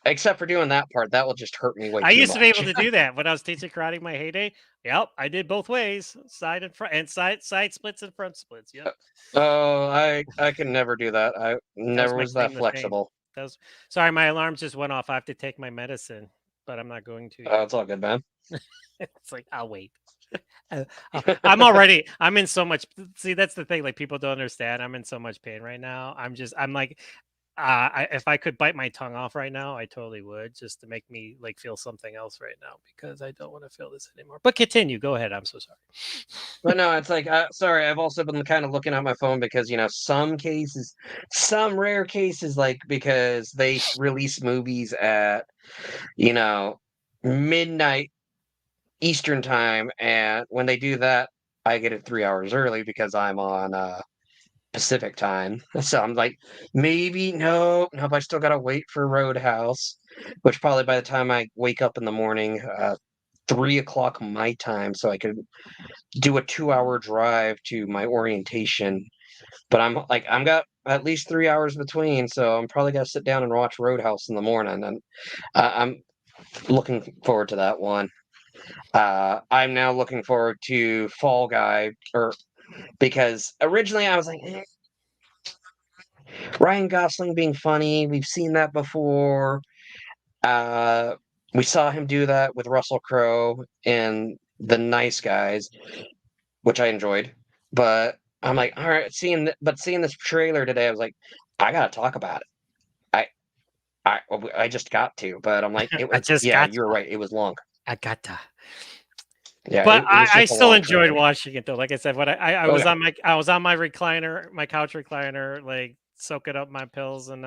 Except for doing that part, that will just hurt me way I too used to be much. able to do that when I was teaching karate in my heyday. Yep, I did both ways, side and front, and side splits and front splits. Yep, Oh, I can never do that. I that was never my was claim that to fame. flexible. That was sorry, my alarm just went off. I have to take my medicine, but I'm not going to. Oh, it's all good, man. It's like I'll wait. I'm in so much. See, that's the thing. Like people don't understand. I'm in so much pain right now. I'm like, if I could bite my tongue off right now, I totally would, just to make me like feel something else right now because I don't want to feel this anymore. But continue. Go ahead. I'm so sorry. But no, it's like sorry. I've also been kind of looking at my phone because some cases, some rare cases, like because they release movies at midnight Eastern time, and when they do that, I get it 3 hours early because I'm on Pacific time. So I'm like, maybe no, I still gotta wait for Roadhouse, which probably by the time I wake up in the morning, 3 o'clock my time, so I could do a 2 hour drive to my orientation. But I'm got at least 3 hours between, so I'm probably gonna sit down and watch Roadhouse in the morning, and I'm looking forward to that one. I'm now looking forward to Fall Guy, because originally I was like, Ryan Gosling being funny, we've seen that before. We saw him do that with Russell Crowe in The Nice Guys, which I enjoyed. But I'm like, all right, seeing this trailer today, I was like, I gotta talk about it. I just got to, but I'm like, it was you were right, it was long. I got to. Yeah, but it was I just a still long enjoyed trailer. watching it though. Like I said, when I was on my recliner, my couch recliner, like soaking up my pills, and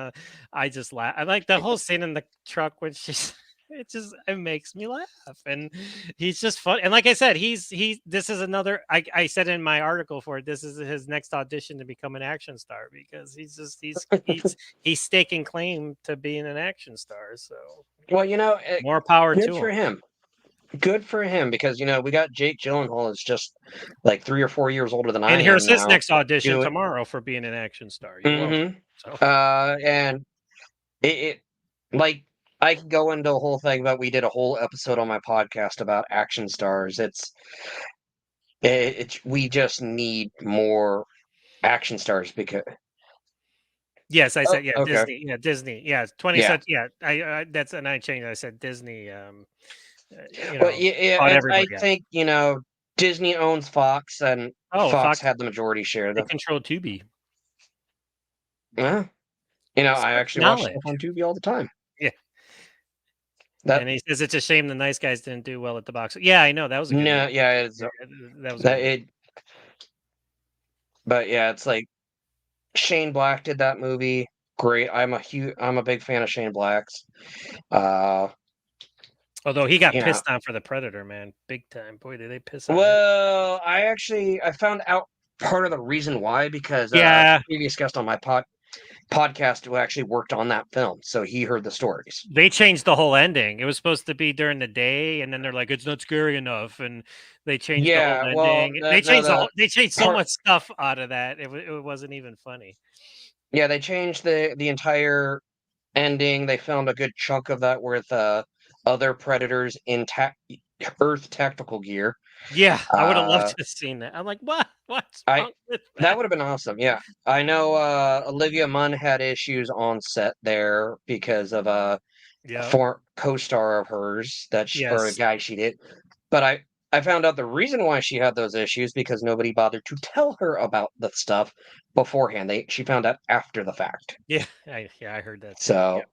I just laugh. I like the whole scene in the truck when she's. It makes me laugh, and he's just fun. And like I said, this is another. I said in my article for it, this is his next audition to become an action star because he's staking claim to being an action star. So Well, more power good to for him. him. Good for him because we got Jake Gyllenhaal is just like 3 or 4 years older than I am And here's his now. next audition tomorrow for being an action star. You're welcome. So. And it like I could go into a whole thing, but we did a whole episode on my podcast about action stars. We just need more action stars because Yes, I said okay. Disney. Yeah, Disney. Yeah, 20 cents. Yeah, I that's and I changed. I said Disney. Well, I out. think Disney owns Fox, and Fox had the majority share. They control Tubi. Yeah, I actually watch stuff on Tubi all the time. Yeah. And he says it's a shame the Nice Guys didn't do well at the box. Yeah, I know that was a good movie. Yeah, that was but yeah, it's like Shane Black did that movie. Great. I'm a big fan of Shane Black's. Although he got pissed on for The Predator, man, big time. Boy, did they piss on. Well, I found out part of the reason why because previous guest on my podcast who actually worked on that film, so he heard the stories. They changed the whole ending. It was supposed to be during the day, and then they're like, "It's not scary enough," and they changed the whole ending. They changed so much stuff out of that. It wasn't even funny. Yeah, they changed the entire ending. They filmed a good chunk of that with other Predators in Earth tactical gear. Yeah, I would have loved to have seen that. I'm like, what? What's I- wrong with That would have been awesome. Yeah, I know. Olivia Munn had issues on set there because of Yeah. for co-star of hers or a Yes. guy she did. But I found out the reason why she had those issues because nobody bothered to tell her about the stuff beforehand. She found out after the fact. Yeah. I heard that too. So, Yeah.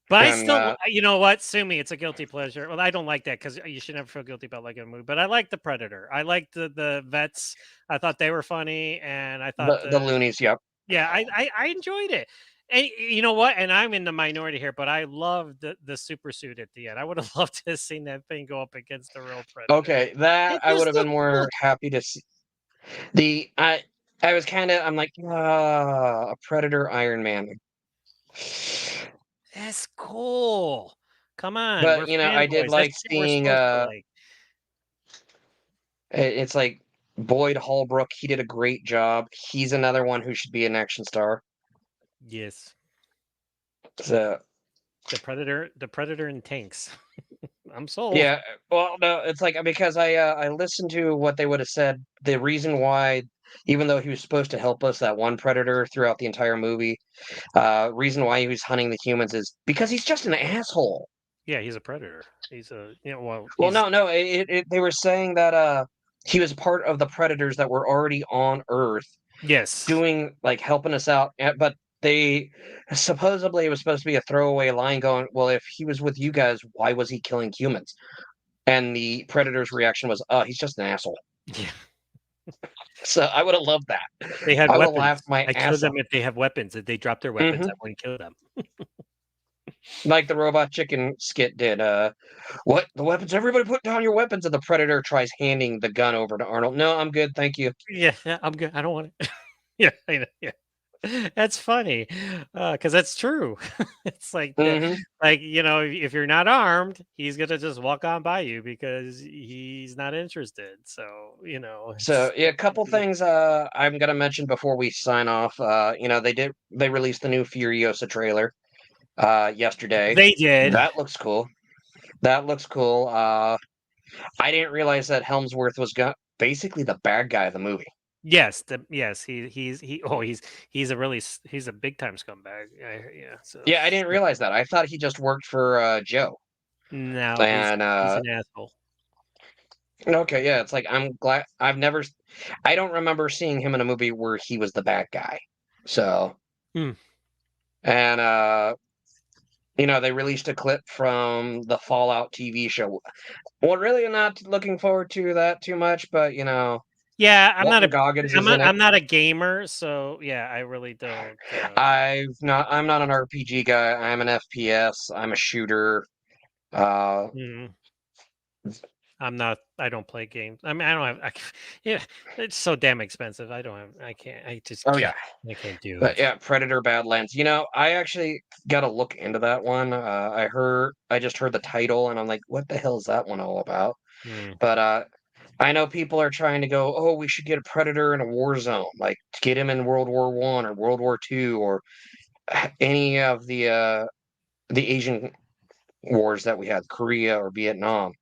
But I and, still, you know what? Sue me. It's a guilty pleasure. Well, I don't like that because you should never feel guilty about liking a movie. But I like the Predator. I liked the vets. I thought they were funny, and I thought the loonies, yep. yeah, I enjoyed it. And you know what? And I'm in the minority here, but I loved the super suit at the end. I would have loved to have seen that thing go up against the real Predator. Okay, that It I would just have been looked more cool. happy to see. I was kind of I'm like a Predator Iron Man. That's cool. Come on, we're But I did fanboys. That's like shit we're seeing supposed to like. it's like Boyd Holbrook, he did a great job. He's another one who should be an action star. Yes, So the Predator and tanks. I'm sold. yeah, well, no, it's like because I listened to what they would have said. The reason why, even though he was supposed to help us, that one Predator throughout the entire movie, reason why he was hunting the humans is because he's just an asshole. Yeah, he's a predator. He's a well. Well, no, they were saying that he was part of the predators that were already on Earth, Yes. doing like helping us out, but they supposedly it was supposed to be a throwaway line going, well, if he was with you guys, why was he killing humans? And the predator's reaction was, oh, he's just an asshole. Yeah. So I would have loved that. They had I would have weapons. laughed my I ass killed them off. if they have weapons. If they drop their weapons, Mhm. I wouldn't kill them. Like the Robot Chicken skit did. What the weapons? Everybody put down your weapons, and the predator tries handing the gun over to Arnold. No, I'm good, thank you. Yeah, I'm good. I don't want it. Yeah, I know, yeah. That's funny, because that's true. It's like, Mhm. like if you're not armed, he's gonna just walk on by you because he's not interested. So So yeah, a couple things I'm gonna mention before we sign off. They released the new Furiosa trailer yesterday. they did. That looks cool. That looks cool. I didn't realize that Helmsworth was basically the bad guy of the movie. Yes, he's a big time scumbag. Yeah, so Yeah, I didn't realize that. I thought he just worked for Joe. no, he's And an asshole. okay, yeah, it's like I'm glad I don't remember seeing him in a movie where he was the bad guy. So Hmm. and they released a clip from the Fallout TV show. Well, really, I'm not looking forward to that too much, but Yeah, I'm Walton Goggins is in it. I'm not a gamer, so yeah, I really don't. I'm not an RPG guy. I'm an FPS. I'm a shooter. Mhm. I'm not. I don't play games. I mean, I don't have. Yeah, it's so damn expensive. I don't have. I can't. I just. Oh can't, yeah. I can't do But it. yeah, Predator Badlands. I actually got to look into that one. I just heard the title and I'm like, what the hell is that one all about? Hmm. But I know people are trying to go, oh, we should get a Predator in a war zone, like to get him in World War I or World War II or any of the Asian wars that we had, Korea or Vietnam.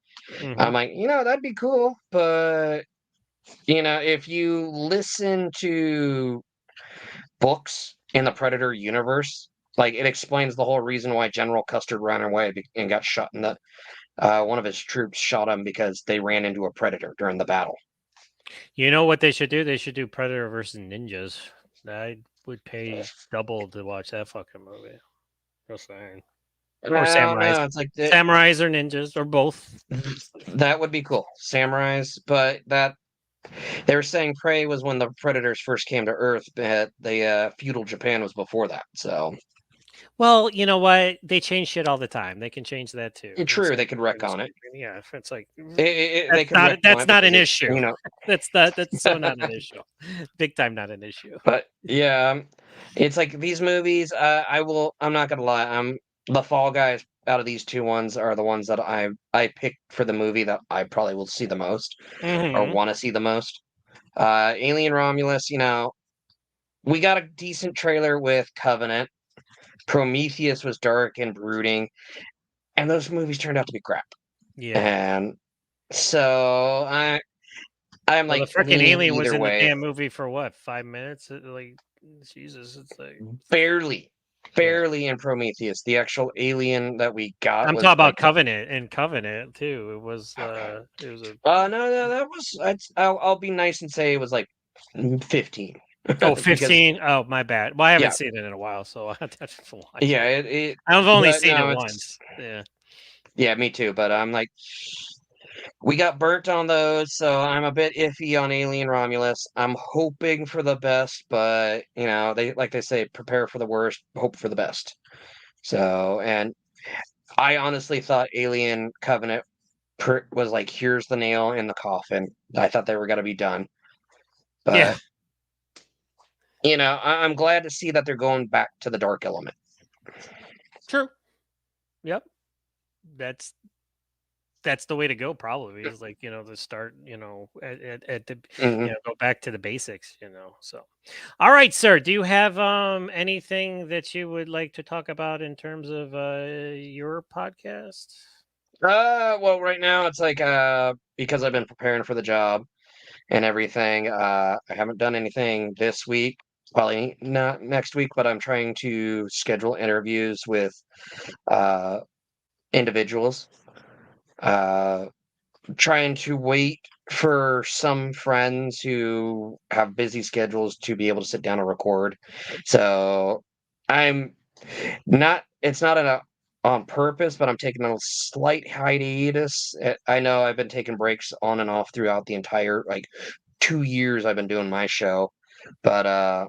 Mhm. I'm like, that'd be cool, but if you listen to books in the Predator universe, like it explains the whole reason why General Custer ran away and got shot in the one of his troops shot him because they ran into a predator during the battle. You know what they should do? They should do Predator versus Ninjas. I would pay double to watch that fucking movie. Just saying. Or samurais. No, it's like Samurais or ninjas or both. that would be cool, samurais. But that they were saying Prey was when the predators first came to Earth, but the feudal Japan was before that. So Well, you know what? They change shit all the time. They can change that too. true, they could wreck on it. Yeah, it's like They could that's not an because issue. That's so not an issue. Big time not an issue. But yeah, it's like these movies. I'm not gonna lie. The Fall Guys out of these two ones are the ones that I picked for the movie that I probably will see the most or Mhm. want to see the most. Alien Romulus. We got a decent trailer with Covenant. Prometheus was dark and brooding, and those movies turned out to be crap. Yeah. And so I'm Well, the like freaking leaning alien was either in the way. damn movie for what, 5 minutes? Like, Jesus, it's like Barely, yeah. barely in Prometheus. The actual alien that we got I'm was talking about like, Covenant and Covenant too. It was a no, that was. I'll be nice and say it was like 15. oh, Because 15. Oh, my bad. Well, I haven't yeah, seen it in a while, so I have to watch yeah, it. it. I've only But seen it no, once. it's Yeah. yeah, me too. But I'm like, we got burnt on those, so I'm a bit iffy on Alien Romulus. I'm hoping for the best, but you know, they say, prepare for the worst, hope for the best. So, and I honestly thought Alien Covenant was like, here's the nail in the coffin. I thought they were gonna be done, Yeah. but you know, I'm glad to see that they're going back to the dark element. True. Yep. That's the way to go, probably, is like, to start, at the, Mhm. go back to the basics, so. All right, sir. Do you have anything that you would like to talk about in terms of your podcast? Well, right now it's like because I've been preparing for the job and everything. I haven't done anything this week, probably not next week, but I'm trying to schedule interviews with uh individuals. Uh, Trying to wait for some friends who have busy schedules to be able to sit down and record. So I'm not, it's not on purpose, but I'm taking a slight hiatus. I know I've been taking breaks on and off throughout the entire, like, 2 years I've been doing my show. But,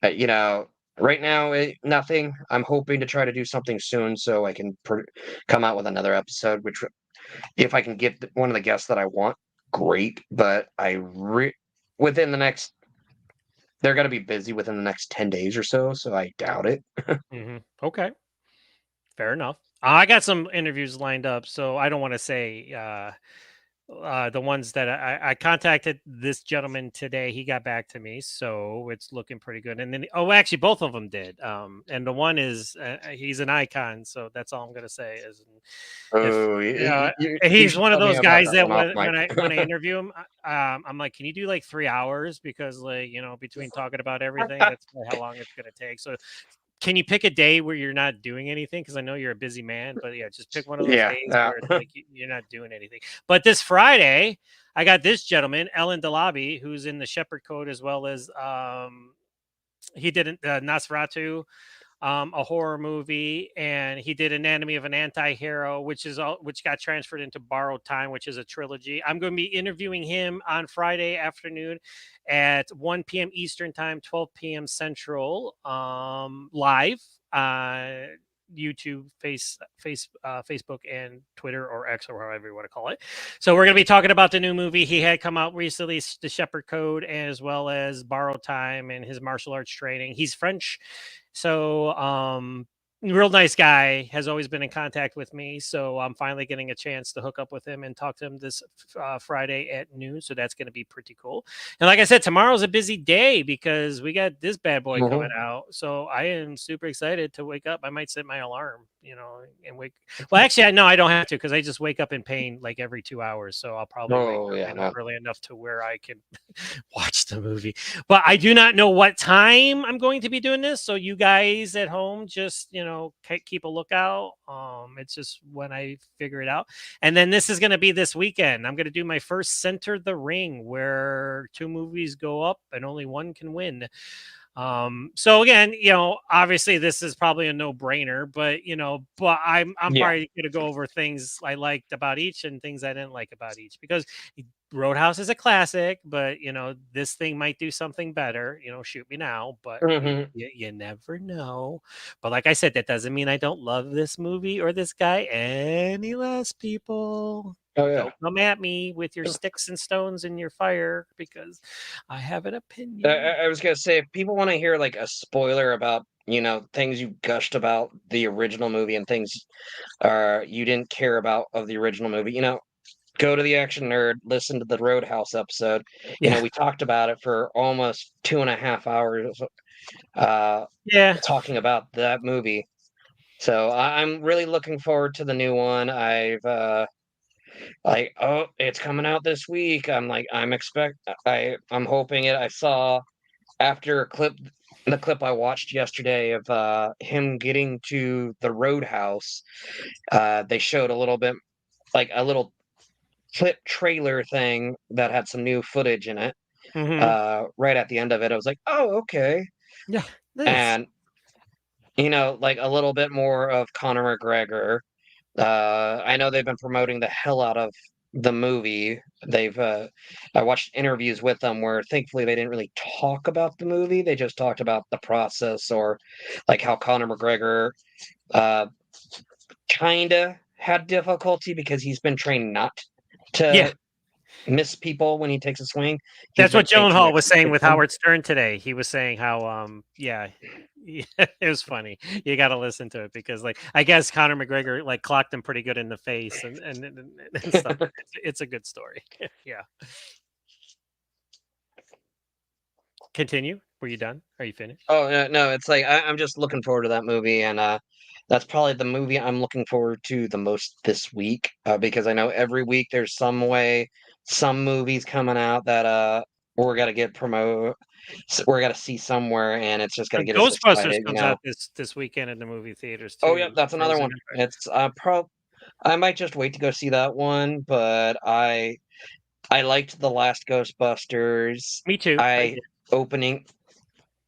you know, right now, nothing. I'm hoping to try to do something soon so I can come out with another episode, which if I can get one of the guests that I want, great. But within the next, they're going to be busy within the next 10 days or so. So I doubt it. Okay. Fair enough. I got some interviews lined up, so I don't want to say the ones that I contacted this gentleman today. He got back to me, so it's looking pretty good. And then, actually, both of them did. And the one is he's an icon, so that's all I'm gonna say. Is Oh, you he's should one of tell me those about guys that that one off when mic. I interview him, I'm like, can you do like 3 hours, because like between talking about everything, that's how long it's gonna take. So can you pick a day where you're not doing anything? Because I know you're a busy man, but yeah, just pick one of those Yeah. days where it's like you're not doing anything. But this Friday, I got this gentleman, Ellen Delaby, who's in the Shepherd Code, as well as he did Nosferatu, a horror movie, and he did Anatomy of an Anti-Hero, which got transferred into Borrowed Time, which is a trilogy. I'm going to be interviewing him on Friday afternoon at 1 p.m. Eastern Time, 12 p.m. Central, live on YouTube, Facebook, and Twitter, or X, or however you want to call it. So we're going to be talking about the new movie he had come out recently, The Shepherd Code, as well as Borrowed Time and his martial arts training. He's French, so real nice guy, has always been in contact with me. So I'm finally getting a chance to hook up with him and talk to him this Friday at noon. So that's going to be pretty cool. And like I said, tomorrow's a busy day because we got this bad boy coming out. So I am super excited to wake up. I might set my alarm, and wake. Well, actually, I don't have to, because I just wake up in pain like every 2 hours. So I'll probably wake up early enough to where I can watch the movie. But I do not know what time I'm going to be doing this. So you guys at home, just, keep a lookout. It's just when I figure it out. And then this is going to be this weekend. I'm going to do my first Center the Ring, where 2 movies go up and only one can win. So again, obviously this is probably a no-brainer, but I'm probably going to go over things I liked about each and things I didn't like about each, because Roadhouse is a classic, but this thing might do something better. Shoot me now, but you never know. But like I said, that doesn't mean I don't love this movie or this guy any less, people. Oh, yeah. Don't come at me with your sticks and stones and your fire, because I have an opinion. I was gonna say, if people want to hear like a spoiler about things you gushed about the original movie and things you didn't care about of the original movie, go to the Action Nerd, listen to the Roadhouse episode. Yeah. We talked about it for almost 2.5 hours. Talking about that movie. So I'm really looking forward to the new one. like, oh, it's coming out this week. I'm like, I'm hoping it. I saw after the clip I watched yesterday of him getting to the roadhouse. They showed a little bit, like a little clip trailer thing that had some new footage in it. Right at the end of it, I was like, oh, okay. Yeah, nice. And like a little bit more of Conor McGregor. I know they've been promoting the hell out of the movie. I watched interviews with them where thankfully they didn't really talk about the movie. They just talked about the process, or like how Conor McGregor kinda had difficulty because he's been trained not to miss people when he takes a swing. That's what Gyllenhaal was saying with him. Howard Stern today. He was saying how, it was funny. You got to listen to it because, like, I guess Conor McGregor like clocked him pretty good in the face and stuff. It's a good story. Yeah. Continue. Were you done? Are you finished? Oh no, it's like I'm just looking forward to that movie, and that's probably the movie I'm looking forward to the most this week, because I know every week there's some movies coming out that we're gonna get we're gonna see somewhere, and it's just gonna get us Ghostbusters excited. comes out this weekend in the movie theaters too. Oh yeah, that's another one. It's I might just wait to go see that one, but I liked the last Ghostbusters. Me too.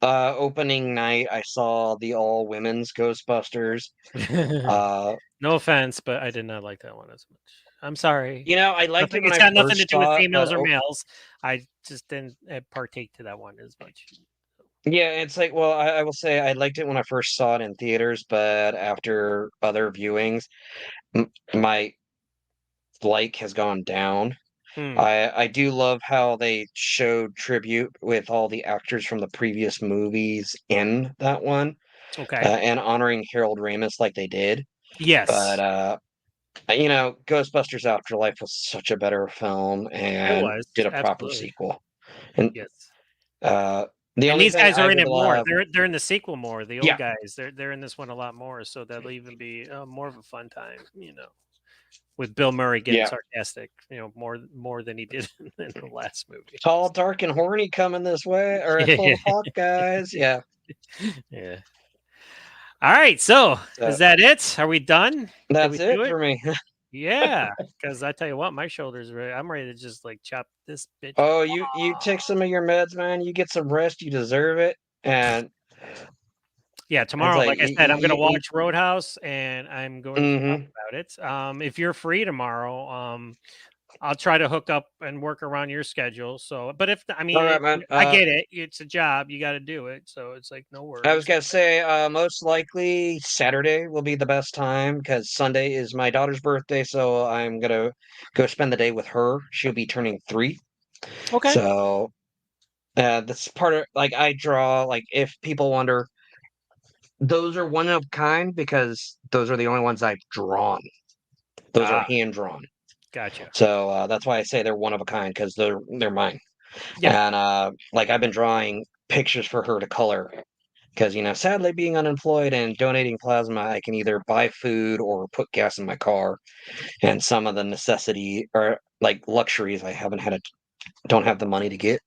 Opening night, I saw the all women's Ghostbusters. No offense, but I did not like that one as much. I'm sorry. I liked it when it's I got nothing to first do with saw it, females but or males. I just didn't partake to that one as much. yeah, it's like, well, I will say I liked it when I first saw it in theaters, but after other viewings, my like has gone down. I do love how they showed tribute with all the actors from the previous movies in that one. Okay. And honoring Harold Ramis like they did. Yes. But Ghostbusters Afterlife was such a better film and did a proper sequel. And yes. These guys are in it more. They're in the sequel more. The old guys, they're in this one a lot more, so that'll even be more of a fun time, with Bill Murray getting sarcastic, more than he did in the last movie. Tall, dark, and horny coming this way, or full of hawk guys. Yeah. Yeah. All right, so is that it? Are we done? That's it for me. Yeah, because I tell you what, my shoulders I'm ready to just like chop this bitch. Oh, you take some of your meds, man. You get some rest. You deserve it. And yeah, tomorrow, like I said, I'm going to watch Roadhouse, and I'm going to talk about it. If you're free tomorrow, I'll try to hook up and work around your schedule. So, but all right, man. I get it. It's a job. You got to do it. So it's like, no worries. I was going to say, most likely Saturday will be the best time because Sunday is my daughter's birthday. So I'm going to go spend the day with her. She'll be turning 3. Okay. So that's part of, like, I draw, like, if people wonder, those are one of a kind because those are the only ones I've drawn. Those are hand drawn. Gotcha. So that's why I say they're one of a kind because they're mine. Yeah. And like I've been drawing pictures for her to color because sadly being unemployed and donating plasma, I can either buy food or put gas in my car, and some of the necessity or like luxuries I don't have the money to get.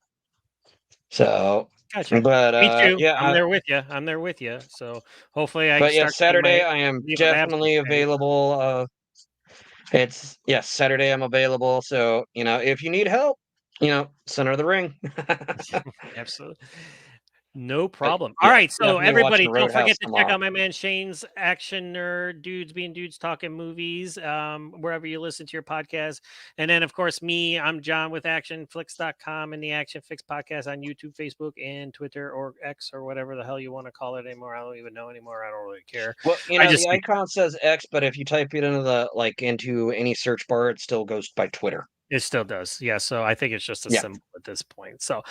So. Gotcha. But me too. yeah, I'm there with you. I'm there with you. So hopefully I. But yeah, Saturday I am definitely available. Saturday I'm available. So if you need help, center of the ring. Absolutely. No problem. All right, so everybody, don't forget to check out my man Shane's Action Nerd Dudes Being Dudes Talking Movies, wherever you listen to your podcast. And then, of course, me, I'm John with ActionFlix.com and the Action-FLIX podcast on YouTube, Facebook, and Twitter, or X, or whatever the hell you want to call it anymore. I don't even know anymore. I don't really care. Well, the icon says X, but if you type it into any search bar, it still goes by Twitter. It still does. Yeah. So I think it's just a symbol at this point. So,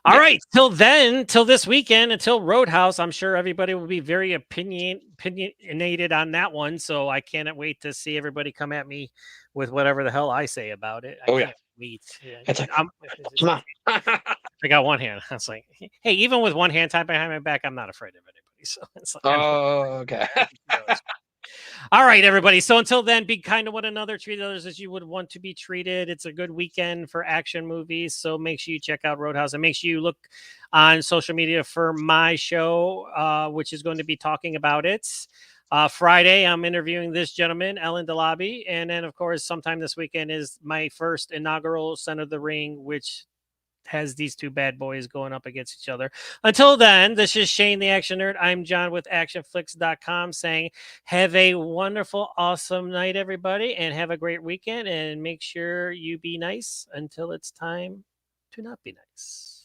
all right. Till this weekend, until Roadhouse, I'm sure everybody will be very opinionated on that one. So I can't wait to see everybody come at me with whatever the hell I say about it. I can't wait. Yeah. It's like, come on. I got one hand. I was like, hey, even with one hand tied behind my back, I'm not afraid of anybody. So it's like, okay. All right, everybody. So until then, be kind to one another, treat others as you would want to be treated. It's a good weekend for action movies. So make sure you check out Roadhouse and make sure you look on social media for my show, which is going to be talking about it. Friday, I'm interviewing this gentleman, Ellen DeLobby. And then, of course, sometime this weekend is my first inaugural Center of the Ring, which has these two bad boys going up against each other. Until then, this is Shane the Action Nerd. I'm John with ActionFlix.com saying have a wonderful, awesome night, everybody, and have a great weekend. And make sure you be nice until it's time to not be nice.